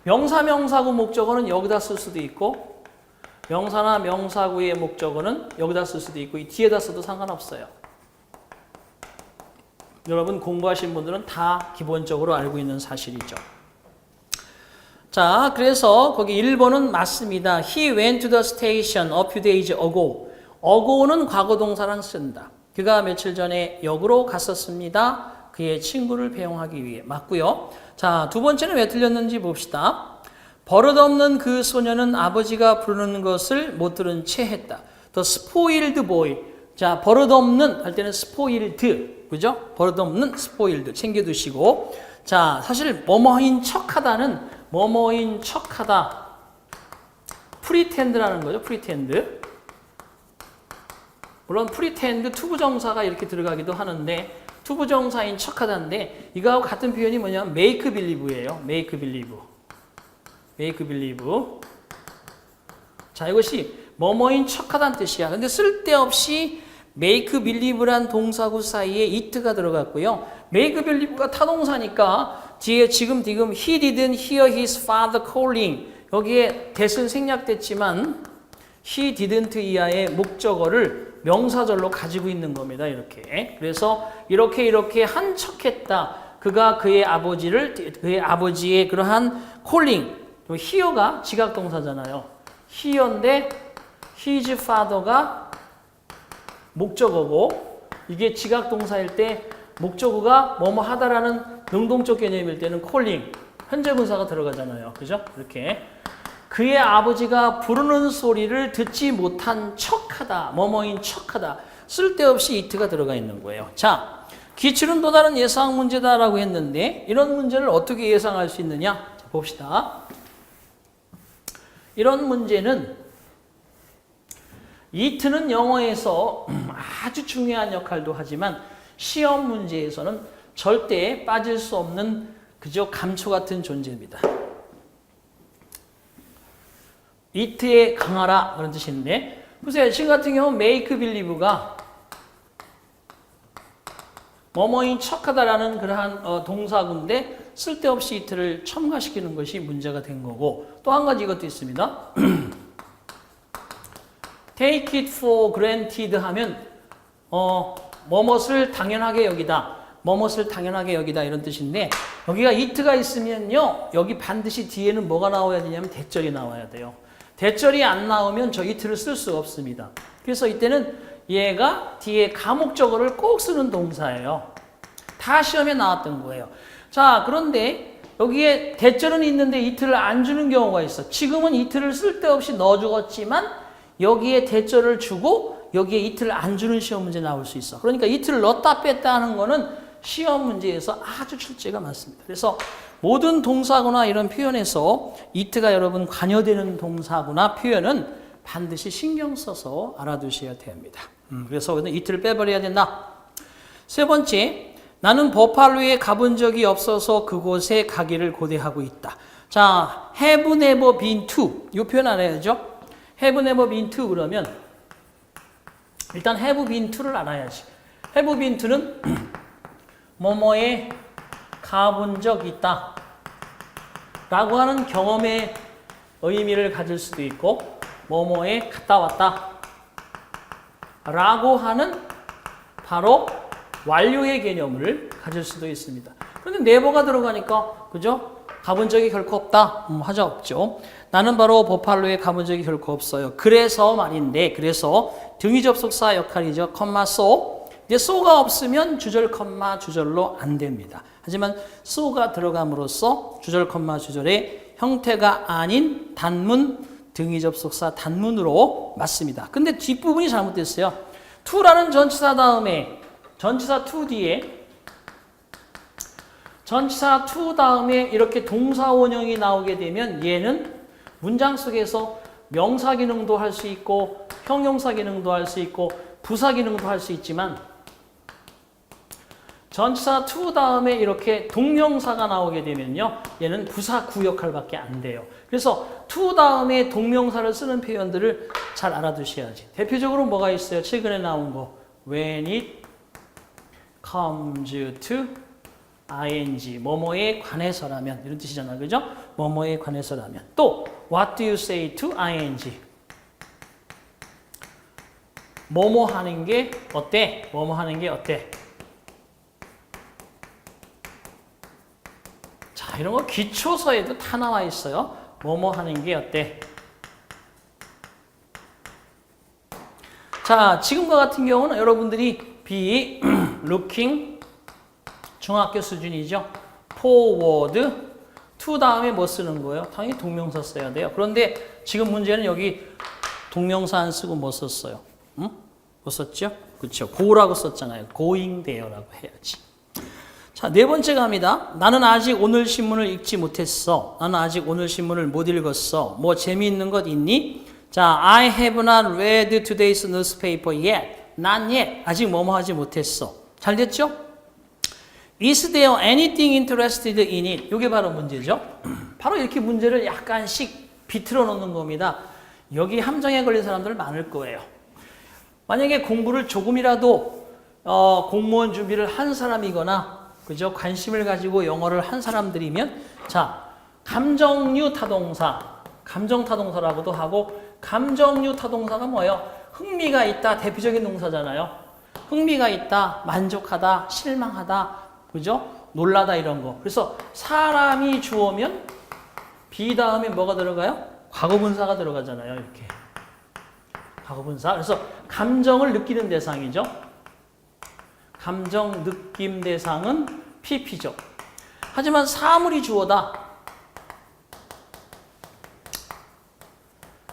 명사 명사구 목적어는 여기다 쓸 수도 있고 명사나 명사구의 목적어는 여기다 쓸 수도 있고 이 뒤에다 써도 상관없어요. 여러분 공부하신 분들은 다 기본적으로 알고 있는 사실이죠. 자, 그래서 거기 1번은 맞습니다. He went to the station a few days ago. ago는 과거 동사랑 쓴다. 그가 며칠 전에 역으로 갔었습니다. 그의 친구를 배웅하기 위해. 맞고요. 자, 두 번째는 왜 틀렸는지 봅시다. 버릇없는 그 소녀는 아버지가 부르는 것을 못 들은 채 했다. The spoiled boy. 자, 버릇없는 할 때는 spoiled. 그죠? 버릇없는 spoiled. 챙겨두시고. 자, 사실 뭐뭐인 척하다는 뭐뭐인 척하다. pretend라는 거죠. pretend. 물론 pretend 투부정사가 이렇게 들어가기도 하는데 투부정사인 척하다인데 이거하고 같은 표현이 뭐냐면 make believe예요. make believe. make believe. 자, 이것이 뭐뭐인 척하다는 뜻이야. 근데 쓸데없이 make believe란 동사구 사이에 it가 들어갔고요. make believe가 타동사니까 뒤에 지금 he didn't hear his father calling 여기에 that은 생략됐지만 he didn't 이하의 목적어를 명사절로 가지고 있는 겁니다. 이렇게. 그래서 이렇게 한 척했다. 그가 그의 아버지의 그러한 calling hear가 지각동사잖아요. hear인데 his father가 목적어고 이게 지각동사일 때 목적어가 뭐뭐 하다라는 능동적 개념일 때는 calling, 현재분사가 들어가잖아요. 그죠? 이렇게. 그의 아버지가 부르는 소리를 듣지 못한 척하다, 뭐뭐인 척하다. 쓸데없이 it가 들어가 있는 거예요. 자, 기출은 또 다른 예상 문제다라고 했는데 이런 문제를 어떻게 예상할 수 있느냐? 자, 봅시다. 이런 문제는 it는 영어에서 아주 중요한 역할도 하지만 시험 문제에서는 절대 빠질 수 없는 그저 감초 같은 존재입니다. it에 강하라 그런 뜻인데 보세요. 지금 같은 경우 make believe가 뭐뭐인 척하다라는 그러한 동사구인데 쓸데없이 it를 첨가시키는 것이 문제가 된 거고 또 한 가지 이것도 있습니다. take it for granted 하면 뭐뭇을 당연하게 여기다 뭐뭇을 당연하게 여기다 이런 뜻인데 여기가 it가 있으면요 여기 반드시 뒤에는 뭐가 나와야 되냐면 대절이 나와야 돼요. 대절이 안 나오면 저 it를 쓸 수가 없습니다. 그래서 이때는 얘가 뒤에 가목적어를 꼭 쓰는 동사예요. 다 시험에 나왔던 거예요. 자, 그런데 여기에 대절은 있는데 it를 안 주는 경우가 있어. 지금은 it를 쓸데없이 넣어주었지만 여기에 대절을 주고 여기에 it를 안 주는 시험 문제 나올 수 있어. 그러니까 it를 넣었다 뺐다 하는 거는 시험 문제에서 아주 출제가 많습니다. 그래서 모든 동사구나 이런 표현에서 it가 여러분 관여되는 동사구나 표현은 반드시 신경 써서 알아두셔야 됩니다. 그래서 it를 빼버려야 된다. 세 번째, 나는 버팔로에 가본 적이 없어서 그곳에 가기를 고대하고 있다. 자, have never been to 이 표현 알아야죠. have never been to 그러면 일단 have been to를 알아야지. have been to는 뭐뭐에 가본 적 있다 라고 하는 경험의 의미를 가질 수도 있고 뭐뭐에 갔다 왔다 라고 하는 바로 완료의 개념을 가질 수도 있습니다. 그런데 never가 들어가니까 그죠? 가본 적이 결코 없다. 하자 없죠. 나는 바로 버팔로에 가본 적이 결코 없어요. 그래서 말인데 그래서 등위 접속사 역할이죠. 컴마 so. 근데 so가 없으면 주절 컴마 주절로 안 됩니다. 하지만 so가 들어감으로써 주절 컴마 주절의 형태가 아닌 단문 등위 접속사 단문으로 맞습니다. 근데 뒷부분이 잘못됐어요. to라는 전치사 다음에 전치사 to 뒤에 전치사 to 다음에 이렇게 동사 원형이 나오게 되면 얘는 문장 속에서 명사 기능도 할 수 있고 형용사 기능도 할 수 있고 부사 기능도 할 수 있지만 전치사 to 다음에 이렇게 동명사가 나오게 되면요 얘는 부사 구 역할밖에 안 돼요. 그래서 to 다음에 동명사를 쓰는 표현들을 잘 알아두셔야지. 대표적으로 뭐가 있어요? 최근에 나온 거 when it comes to ing 뭐뭐에 관해서라면 이런 뜻이잖아요. 그죠? 뭐뭐에 관해서라면 또 what do you say to ing 뭐뭐 하는 게 어때? 뭐뭐 하는 게 어때? 자, 이런 거 기초서에도 다 나와 있어요. 뭐뭐 하는 게 어때? 자, 지금과 같은 경우는 여러분들이 be looking 중학교 수준이죠. forward to 다음에 뭐 쓰는 거예요? 당연히 동명사 써야 돼요. 그런데 지금 문제는 여기 동명사 안 쓰고 뭐 썼어요? 응? 뭐 썼죠? 그렇죠. go라고 썼잖아요. going there라고 해야지. 자, 네 번째 갑니다. 나는 아직 오늘 신문을 읽지 못했어. 나는 아직 오늘 신문을 못 읽었어. 뭐 재미있는 것 있니? 자, I have not read today's newspaper yet. not yet. 아직 뭐뭐 하지 못했어. 잘 됐죠? Is there anything interested in it? 이게 바로 문제죠. 바로 이렇게 문제를 약간씩 비틀어 놓는 겁니다. 여기 함정에 걸린 사람들 많을 거예요. 만약에 공부를 조금이라도 공무원 준비를 한 사람이거나 그죠? 관심을 가지고 영어를 한 사람들이면 자, 감정류 타동사, 감정 타동사라고도 하고 감정류 타동사가 뭐예요? 흥미가 있다, 대표적인 동사잖아요. 흥미가 있다, 만족하다, 실망하다, 그죠? 놀라다 이런 거. 그래서 사람이 주어면 be 다음에 뭐가 들어가요? 과거분사가 들어가잖아요. 이렇게. 과거분사. 그래서 감정을 느끼는 대상이죠. 감정 느낌 대상은 PP죠. 하지만 사물이 주어다.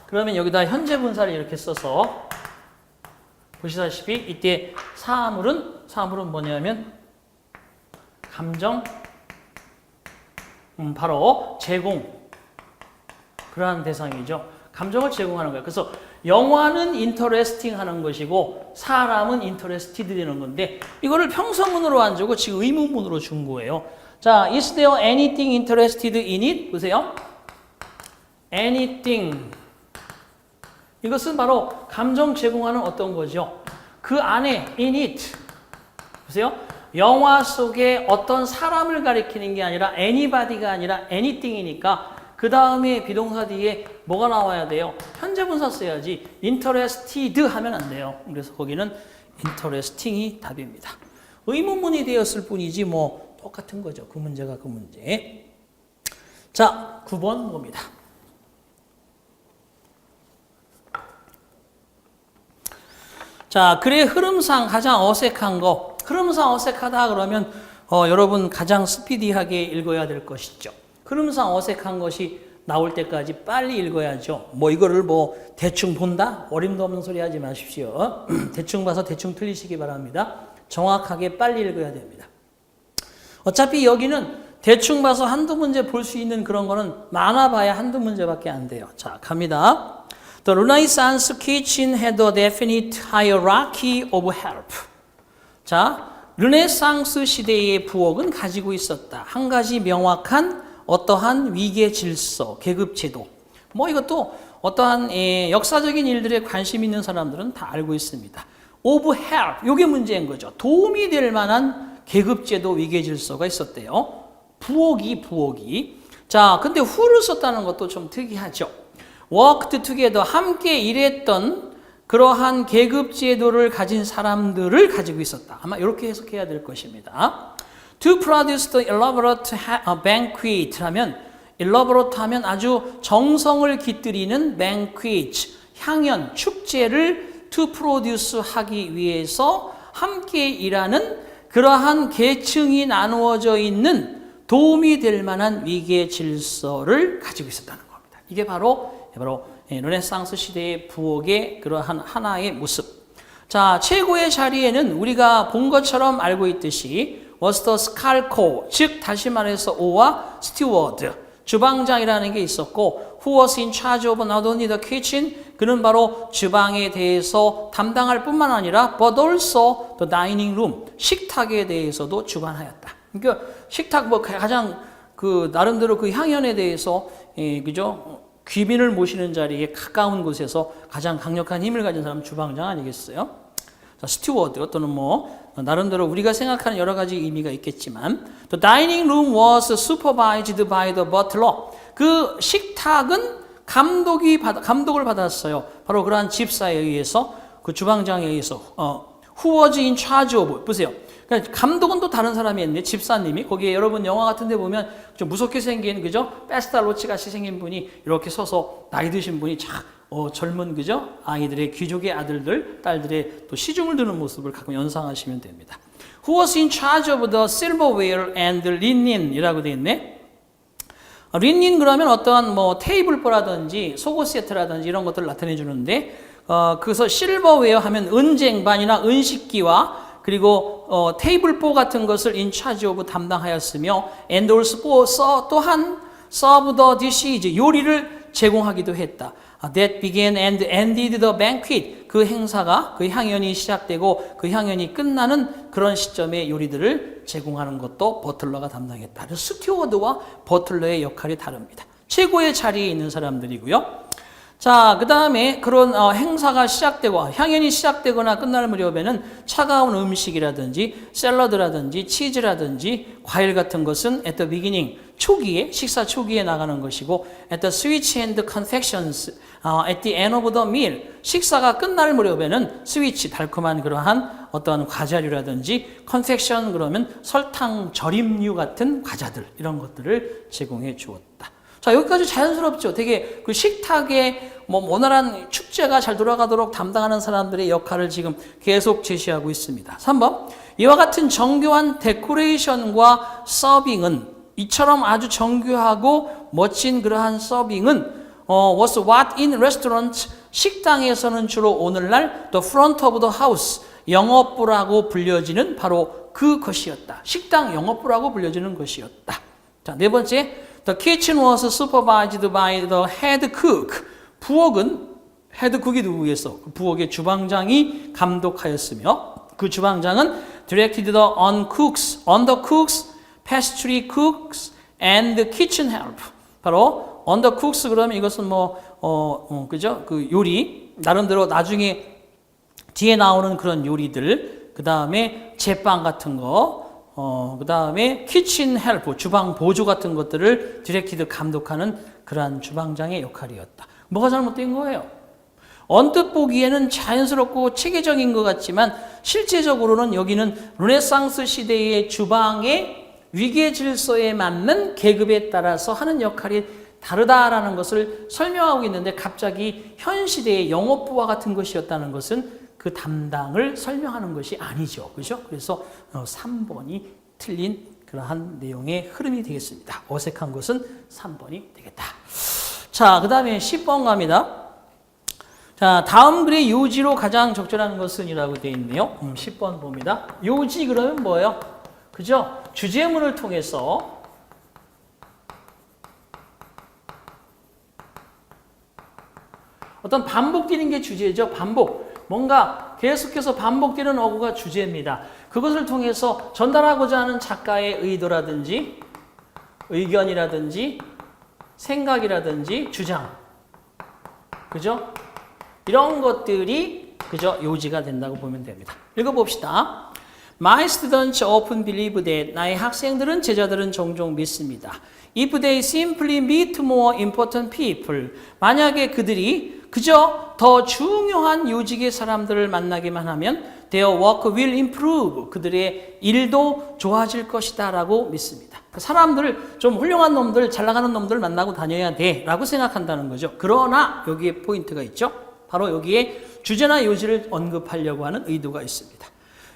그러면 여기다 현재 분사를 이렇게 써서 보시다시피 이때 사물은 뭐냐면 감정, 바로 제공, 그러한 대상이죠. 감정을 제공하는 거예요. 그래서 영화는 interesting 하는 것이고 사람은 interested 되는 건데 이거를 평서문으로 안 주고 지금 의문문으로 준 거예요. 자, is there anything interested in it? 보세요. anything. 이것은 바로 감정 제공하는 어떤 거죠? 그 안에 in it. 보세요. 영화 속에 어떤 사람을 가리키는 게 아니라 anybody가 아니라 anything이니까 그 다음에 비동사 뒤에 뭐가 나와야 돼요? 현재분사 써야지 interested 하면 안 돼요. 그래서 거기는 interesting이 답입니다. 의문문이 되었을 뿐이지 뭐 똑같은 거죠. 그 문제가 그 문제. 자, 9번 봅니다. 자, 글의 흐름상 가장 어색한 거. 흐름상 어색하다 그러면 여러분 가장 스피디하게 읽어야 될 것이죠. 흐름상 어색한 것이 나올 때까지 빨리 읽어야죠. 뭐 이거를 뭐 대충 본다? 어림도 없는 소리 하지 마십시오. 대충 봐서 대충 틀리시기 바랍니다. 정확하게 빨리 읽어야 됩니다. 어차피 여기는 대충 봐서 한두 문제 볼 수 있는 그런 거는 많아봐야 한두 문제밖에 안 돼요. 자, 갑니다. The Renaissance kitchen had a definite hierarchy of help. 자, 르네상스 시대의 부엌은 가지고 있었다. 한 가지 명확한 어떠한 위계 질서, 계급 제도. 뭐 이것도 어떠한 역사적인 일들에 관심 있는 사람들은 다 알고 있습니다. of help. 이게 문제인 거죠. 도움이 될 만한 계급 제도, 위계 질서가 있었대요. 부엌이. 자, 근데 who를 썼다는 것도 좀 특이하죠. worked together. 함께 일했던 그러한 계급 제도를 가진 사람들을 가지고 있었다. 아마 이렇게 해석해야 될 것입니다. To produce the elaborate banquet 하면 elaborate 하면 아주 정성을 깃들이는 banquet, 향연, 축제를 to produce 하기 위해서 함께 일하는 그러한 계층이 나누어져 있는 도움이 될 만한 위계 질서를 가지고 있었다는 겁니다. 이게 바로 르네상스 시대의 부엌의 그러한 하나의 모습. 자, 최고의 자리에는 우리가 본 것처럼 알고 있듯이 was the scarecrow, 즉 다시 말해서 오와 steward, 주방장이라는 게 있었고 who was in charge of not only the kitchen, 그는 바로 주방에 대해서 담당할 뿐만 아니라 but also the dining room, 식탁에 대해서도 주관하였다. 그러니까 식탁 뭐 가장 그 나름대로 그 향연에 대해서 그죠? 귀빈을 모시는 자리에 가까운 곳에서 가장 강력한 힘을 가진 사람은 주방장 아니겠어요? 자, 스튜어드 또는 뭐 나름대로 우리가 생각하는 여러 가지 의미가 있겠지만 The dining room was supervised by the butler. 그 식탁은 감독을 받았어요. 바로 그러한 집사에 의해서 그 주방장에 의해서 Who was in charge of? 보세요. 그러니까 감독은 또 다른 사람이 있는데 집사님이 거기에 여러분 영화 같은 데 보면 좀 무섭게 생긴 그죠? 페스탈로치 같이 생긴 분이 이렇게 서서 나이 드신 분이 젊은 그죠? 아이들의 귀족의 아들들, 딸들의 또 시중을 드는 모습을 가끔 연상하시면 됩니다. Who was in charge of the silverware and linen이라고 되어 있네. 리넨 그러면 어떠한 뭐 테이블보라든지 속옷 세트라든지 이런 것들을 나타내 주는데 그래서 실버웨어 하면 은쟁반이나 은식기와 그리고 테이블보 같은 것을 in charge of 담당하였으며 and also 또한 serve the dishes 요리를 제공하기도 했다. That began and ended the banquet. 그 행사가 그 향연이 시작되고 그 향연이 끝나는 그런 시점의 요리들을 제공하는 것도 버틀러가 담당했다. 스튜어드와 버틀러의 역할이 다릅니다. 최고의 자리에 있는 사람들이고요. 자, 그 다음에 그런 행사가 시작되고 향연이 시작되거나 끝날 무렵에는 차가운 음식이라든지 샐러드라든지 치즈라든지 과일 같은 것은 at the beginning, 초기에 식사 초기에 나가는 것이고 at the switch and confections, at the end of the meal, 식사가 끝날 무렵에는 스위치, 달콤한 그러한 어떠한 과자류라든지 confection 그러면 설탕 절임류 같은 과자들 이런 것들을 제공해 주었다. 자, 여기까지 자연스럽죠. 되게 그 식탁에 뭐 원활한 축제가 잘 돌아가도록 담당하는 사람들의 역할을 지금 계속 제시하고 있습니다. 3번. 이와 같은 정교한 데코레이션과 서빙은 이처럼 아주 정교하고 멋진 그러한 서빙은 was what in restaurants 식당에서는 주로 오늘날 the front of the house 영업부라고 불려지는 바로 그것이었다. 식당 영업부라고 불려지는 것이었다. 자, 네 번째, the kitchen was supervised by the head cook. 부엌은 헤드 쿡이 누구겠어? 그 부엌의 주방장이 감독하였으며 그 주방장은 directed on the cooks, pastry cooks, and the kitchen help. 바로 on the cooks 그러면 이것은 그죠? 그 요리 나름대로 나중에 뒤에 나오는 그런 요리들, 그 다음에 제빵 같은 거, 그 다음에 kitchen help, 주방 보조 같은 것들을 directed 감독하는 그러한 주방장의 역할이었다. 뭐가 잘못된 거예요? 언뜻 보기에는 자연스럽고 체계적인 것 같지만 실제적으로는 여기는 르네상스 시대의 주방의 위계 질서에 맞는 계급에 따라서 하는 역할이 다르다라는 것을 설명하고 있는데 갑자기 현 시대의 영업부와 같은 것이었다는 것은 그 담당을 설명하는 것이 아니죠. 그죠? 그래서 3번이 틀린 그러한 내용의 흐름이 되겠습니다. 어색한 것은 3번이 되겠다. 자, 그 다음에 10번 갑니다. 자, 다음 글의 요지로 가장 적절한 것은 이라고 되어 있네요. 10번 봅니다. 요지 그러면 뭐예요? 그죠? 주제문을 통해서 어떤 반복되는 게 주제죠. 반복. 뭔가 계속해서 반복되는 어구가 주제입니다. 그것을 통해서 전달하고자 하는 작가의 의도라든지 의견이라든지 생각이라든지 주장. 그죠? 이런 것들이 그저 요지가 된다고 보면 됩니다. 읽어봅시다. My students often believe that 나의 학생들은 제자들은 종종 믿습니다. If they simply meet more important people 만약에 그들이 그저 더 중요한 요직의 사람들을 만나기만 하면 their work will improve 그들의 일도 좋아질 것이다 라고 믿습니다. 사람들을 좀 훌륭한 놈들 잘 나가는 놈들 만나고 다녀야 돼 라고 생각한다는 거죠. 그러나 여기에 포인트가 있죠. 바로 여기에 주제나 요지를 언급하려고 하는 의도가 있습니다.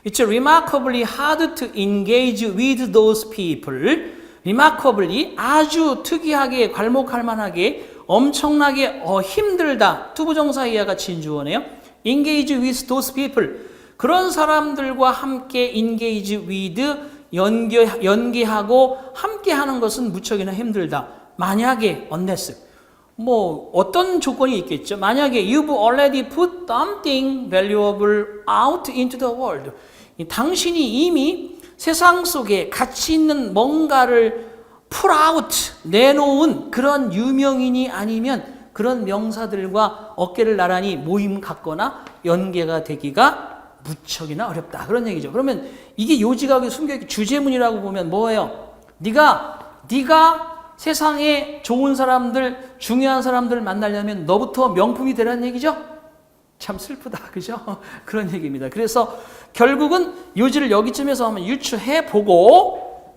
It's remarkably hard to engage with those people. remarkably 아주 특이하게 괄목할 만하게 엄청나게 힘들다. 투부정사 이하가 진주어네요. engage with those people. 그런 사람들과 함께 engage with 연계하고 함께하는 것은 무척이나 힘들다. 만약에 unless 어떤 조건이 있겠죠. 만약에 you've already put something valuable out into the world. 당신이 이미 세상 속에 가치 있는 뭔가를 put out, 내놓은 그런 유명인이 아니면 그런 명사들과 어깨를 나란히 모임 갖거나 연계가 되기가 무척이나 어렵다. 그런 얘기죠. 그러면 이게 요지가 숨겨있기 주제문이라고 보면 뭐예요? 네가 세상에 좋은 사람들, 중요한 사람들을 만나려면 너부터 명품이 되라는 얘기죠? 참 슬프다. 그죠? 그런 얘기입니다. 그래서 결국은 요지를 여기쯤에서 한번 유추해보고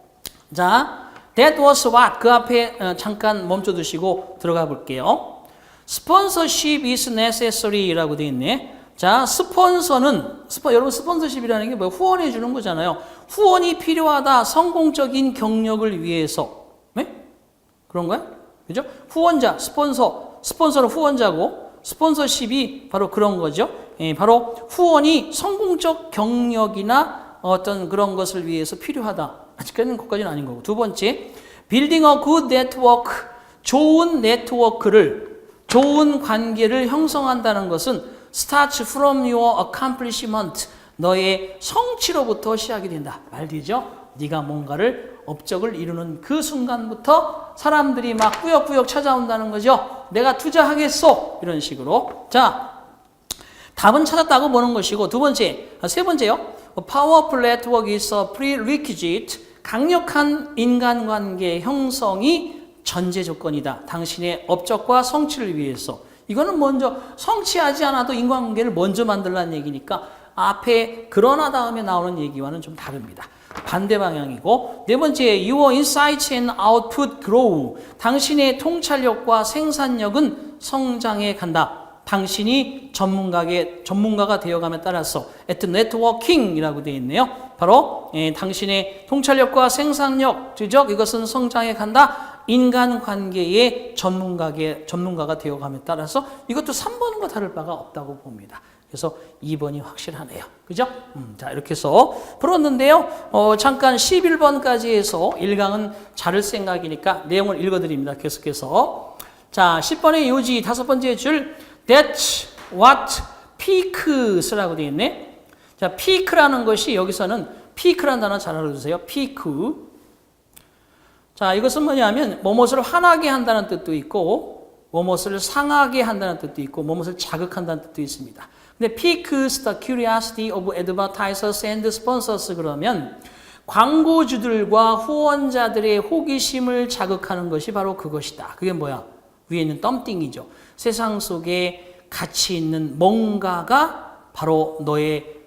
자, that was what 그 앞에 잠깐 멈춰두시고 들어가 볼게요. Sponsorship is necessary 라고 되어 있네. 자, 여러분 스폰서십이라는 게 뭐예요? 후원해 주는 거잖아요. 후원이 필요하다. 성공적인 경력을 위해서. 그런 거야? 그죠? 후원자, 스폰서는 후원자고, 스폰서십이 바로 그런 거죠. 바로 후원이 성공적 경력이나 어떤 그런 것을 위해서 필요하다. 아직까지는 그것까지는 아닌 거고. 두 번째, building a good network. 좋은 네트워크를, 좋은 관계를 형성한다는 것은 starts from your accomplishment. 너의 성취로부터 시작이 된다. 말되죠? 네가 뭔가를 업적을 이루는 그 순간부터 사람들이 막 꾸역꾸역 찾아온다는 거죠. 내가 투자하겠소. 이런 식으로. 자, 답은 찾았다고 보는 것이고 세 번째요. Powerful network is a prerequisite. 강력한 인간관계 형성이 전제 조건이다. 당신의 업적과 성취를 위해서. 이거는 먼저 성취하지 않아도 인간관계를 먼저 만들라는 얘기니까 앞에 그러나 다음에 나오는 얘기와는 좀 다릅니다. 반대 방향이고 네 번째, your insights and output grow. 당신의 통찰력과 생산력은 성장해 간다. 당신이 전문가가 되어감에 따라서 at networking이라고 되어 있네요. 바로 당신의 통찰력과 생산력, 이것은 성장해 간다. 인간관계의 전문가가 되어감에 따라서 이것도 3번과 다를 바가 없다고 봅니다. 그래서 2번이 확실하네요. 그죠? 자, 이렇게 해서 풀었는데요. 잠깐 11번까지 해서 1강은 자를 생각이니까 내용을 읽어드립니다. 계속해서. 자, 10번의 요지, 5번째 줄, That's what peaks라고 되어 있네. 자, peak라는 것이 여기서는 peak라는 단어 잘 알아두세요. peak. 자, 이것은 뭐냐면, 뭐뭇을 화나게 한다는 뜻도 있고, 뭐뭇을 상하게 한다는 뜻도 있고, 뭐뭇을 자극한다는 뜻도 있습니다. 근데 piques the curiosity of advertisers and sponsors 그러면 광고주들과 후원자들의 호기심을 자극하는 것이 바로 그것이다. 그게 뭐야? 위에 있는 덤띵이죠. 세상 속에 가치 있는 뭔가가 바로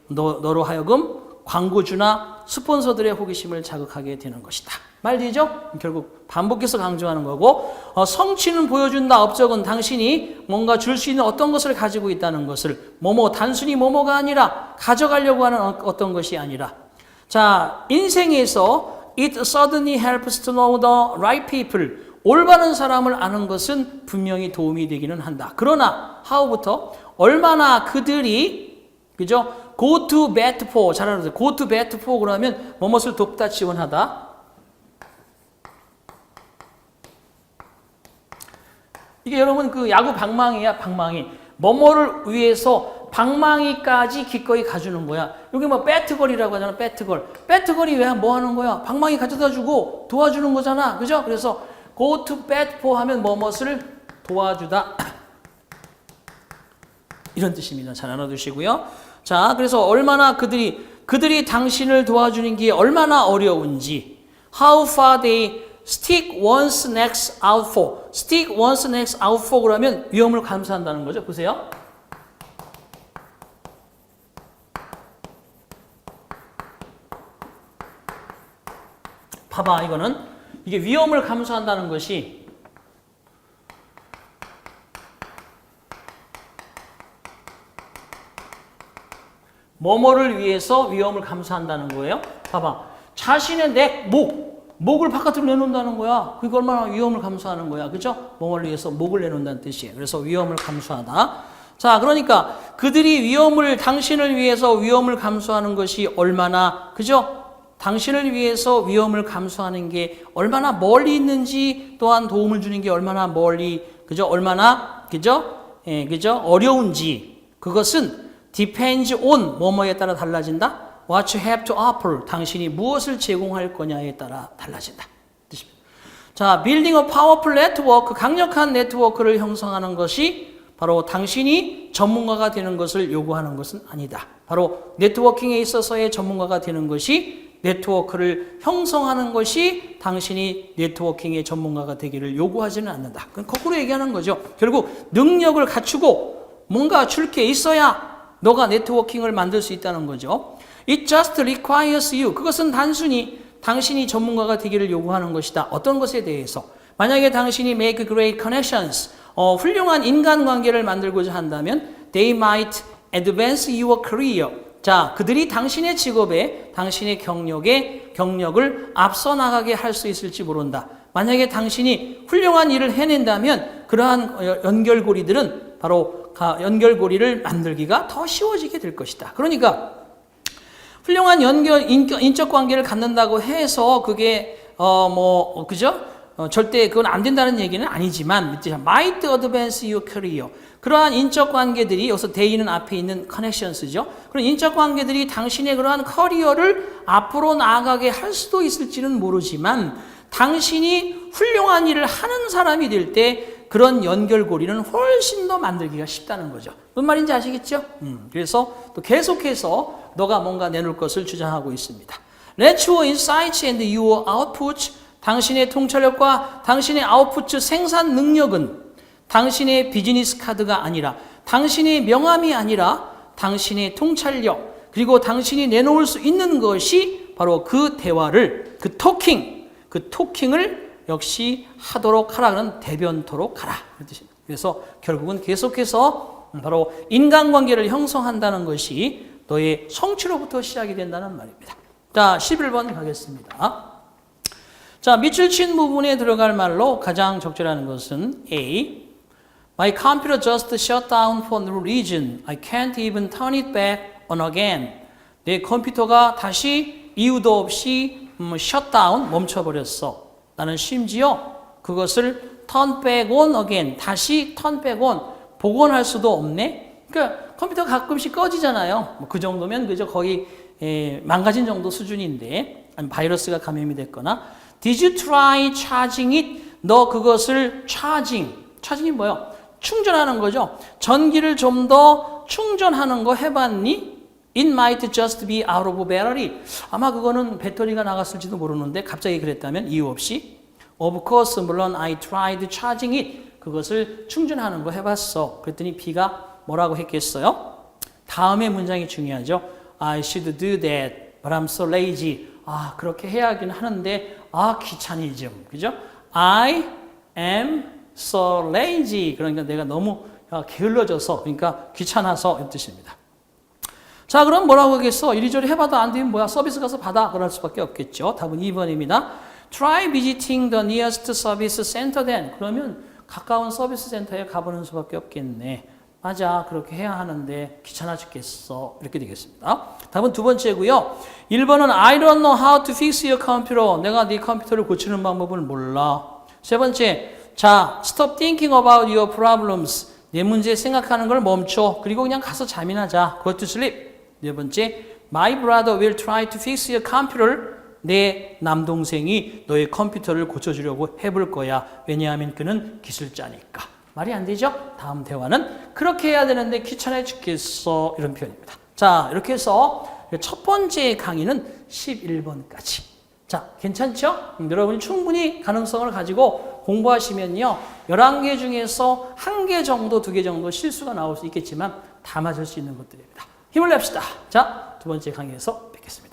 너로 하여금 광고주나 스폰서들의 호기심을 자극하게 되는 것이다. 말이죠? 결국 반복해서 강조하는 거고, 성취는 보여준다. 업적은 당신이 뭔가 줄 수 있는 어떤 것을 가지고 있다는 것을, 단순히 뭐뭐가 아니라 가져가려고 하는 어떤 것이 아니라. 자, 인생에서 it certainly helps to know the right people. 올바른 사람을 아는 것은 분명히 도움이 되기는 한다. 그러나 how부터 얼마나 그들이 그죠? go to bat for 잘 알아두세요. go to bat for 그러면 뭐뭇을 돕다 지원하다. 이게 여러분 그 야구 방망이야, 방망이. 뭐뭐를 위해서 방망이까지 기꺼이 가주는 거야. 여기 뭐 배트걸이라고 하잖아, 배트걸. 배트걸이 왜 뭐 하는 거야? 방망이 가져다 주고 도와주는 거잖아. 그죠? 그래서 go to bat for 하면 뭐뭇을 도와주다. 이런 뜻입니다. 잘 알아두시고요. 자, 그래서 얼마나 그들이 당신을 도와주는 게 얼마나 어려운지. How far they stick one's necks out for. stick one's necks out for 그러면 위험을 감수한다는 거죠. 보세요. 봐봐, 이게 위험을 감수한다는 것이 뭐뭐를 위해서 위험을 감수한다는 거예요. 봐봐. 자신의 목을 바깥으로 내놓는다는 거야. 그게 얼마나 위험을 감수하는 거야. 그죠? 뭐뭐를 위해서 목을 내놓는다는 뜻이에요. 그래서 위험을 감수하다. 자, 그러니까 그들이 당신을 위해서 위험을 감수하는 것이 얼마나, 그죠? 당신을 위해서 위험을 감수하는 게 얼마나 멀리 있는지, 또한 도움을 주는 게 얼마나 멀리, 그죠? 얼마나, 그죠? 그죠? 어려운지, 그것은 depends on 뭐뭐에 따라 달라진다. What you have to offer. 당신이 무엇을 제공할 거냐에 따라 달라진다. 뜻입니다. 자, building a powerful network. 강력한 네트워크를 형성하는 것이 바로 당신이 전문가가 되는 것을 요구하는 것은 아니다. 바로 네트워킹에 있어서의 전문가가 되는 것이 네트워크를 형성하는 것이 당신이 네트워킹의 전문가가 되기를 요구하지는 않는다. 그건 거꾸로 얘기하는 거죠. 결국 능력을 갖추고 뭔가 줄 게 있어야 너가 네트워킹을 만들 수 있다는 거죠. It just requires you. 그것은 단순히 당신이 전문가가 되기를 요구하는 것이다. 어떤 것에 대해서? 만약에 당신이 make great connections, 훌륭한 인간관계를 만들고자 한다면 they might advance your career. 자, 그들이 당신의 직업에, 당신의 경력을 앞서 나가게 할 수 있을지 모른다. 만약에 당신이 훌륭한 일을 해낸다면 그러한 연결고리들은 바로 연결고리를 만들기가 더 쉬워지게 될 것이다. 그러니까 훌륭한 인적 관계를 갖는다고 해서 그게 그죠? 절대 그건 안 된다는 얘기는 아니지만 might advance your career. 그러한 인적 관계들이 여기서 they는 앞에 있는 connections죠. 그런 인적 관계들이 당신의 그러한 커리어를 앞으로 나아가게 할 수도 있을지는 모르지만 당신이 훌륭한 일을 하는 사람이 될 때 그런 연결고리는 훨씬 더 만들기가 쉽다는 거죠. 무슨 말인지 아시겠죠? 그래서 또 계속해서 너가 뭔가 내놓을 것을 주장하고 있습니다. Let your insights and your outputs. 당신의 통찰력과 당신의 아웃풋 생산 능력은 당신의 비즈니스 카드가 아니라, 당신의 명함이 아니라 당신의 통찰력, 그리고 당신이 내놓을 수 있는 것이 바로 그 대화를, 그 토킹을 역시 하도록 하라. 그런 대변토록 하라. 그래서 결국은 계속해서 바로 인간관계를 형성한다는 것이 너의 성취로부터 시작이 된다는 말입니다. 자, 11번 가겠습니다. 자, 밑줄 친 부분에 들어갈 말로 가장 적절한 것은 A. My computer just shut down for no reason. I can't even turn it back on again. 내 컴퓨터가 다시 이유도 없이 shut down, 멈춰버렸어. 나는 심지어 그것을 turn back on again, 다시 turn back on, 복원할 수도 없네. 그러니까 컴퓨터 가끔씩 꺼지잖아요. 뭐 그 정도면 그저 거의 망가진 정도 수준인데, 아니 바이러스가 감염이 됐거나. Did you try charging it? 너 그것을 charging이 뭐예요? 충전하는 거죠. 전기를 좀 더 충전하는 거 해봤니? It might just be out of battery. 아마 그거는 배터리가 나갔을지도 모르는데 갑자기 그랬다면 이유 없이. Of course, 물론 I tried charging it. 그것을 충전하는 거 해봤어. 그랬더니 B가 뭐라고 했겠어요? 다음의 문장이 중요하죠. I should do that, but I'm so lazy. 아, 그렇게 해야 하긴 하는데, 귀차니즘. 그죠? I am so lazy. 그러니까 내가 너무 게을러져서, 그러니까 귀찮아서 이 뜻입니다. 자, 그럼 뭐라고 하겠어? 이리저리 해봐도 안 되면 뭐야? 서비스 가서 받아. 그럴 수밖에 없겠죠. 답은 2번입니다. Try visiting the nearest service center then. 그러면 가까운 서비스 센터에 가보는 수밖에 없겠네. 맞아, 그렇게 해야 하는데 귀찮아 죽겠어. 이렇게 되겠습니다. 답은 두 번째고요. 1번은 I don't know how to fix your computer. 내가 네 컴퓨터를 고치는 방법을 몰라. 세 번째, 자, stop thinking about your problems. 내 문제 생각하는 걸 멈춰. 그리고 그냥 가서 잠이나 자. Go to sleep. 네 번째, my brother will try to fix your computer. 내 남동생이 너의 컴퓨터를 고쳐주려고 해볼 거야. 왜냐하면 그는 기술자니까. 말이 안 되죠? 다음 대화는 그렇게 해야 되는데 귀찮아 죽겠어. 이런 표현입니다. 자, 이렇게 해서 첫 번째 강의는 11번까지. 자, 괜찮죠? 여러분이 충분히 가능성을 가지고 공부하시면요. 11개 중에서 1개 정도, 2개 정도 실수가 나올 수 있겠지만 다 맞을 수 있는 것들입니다. 힘을 냅시다. 자, 두 번째 강의에서 뵙겠습니다.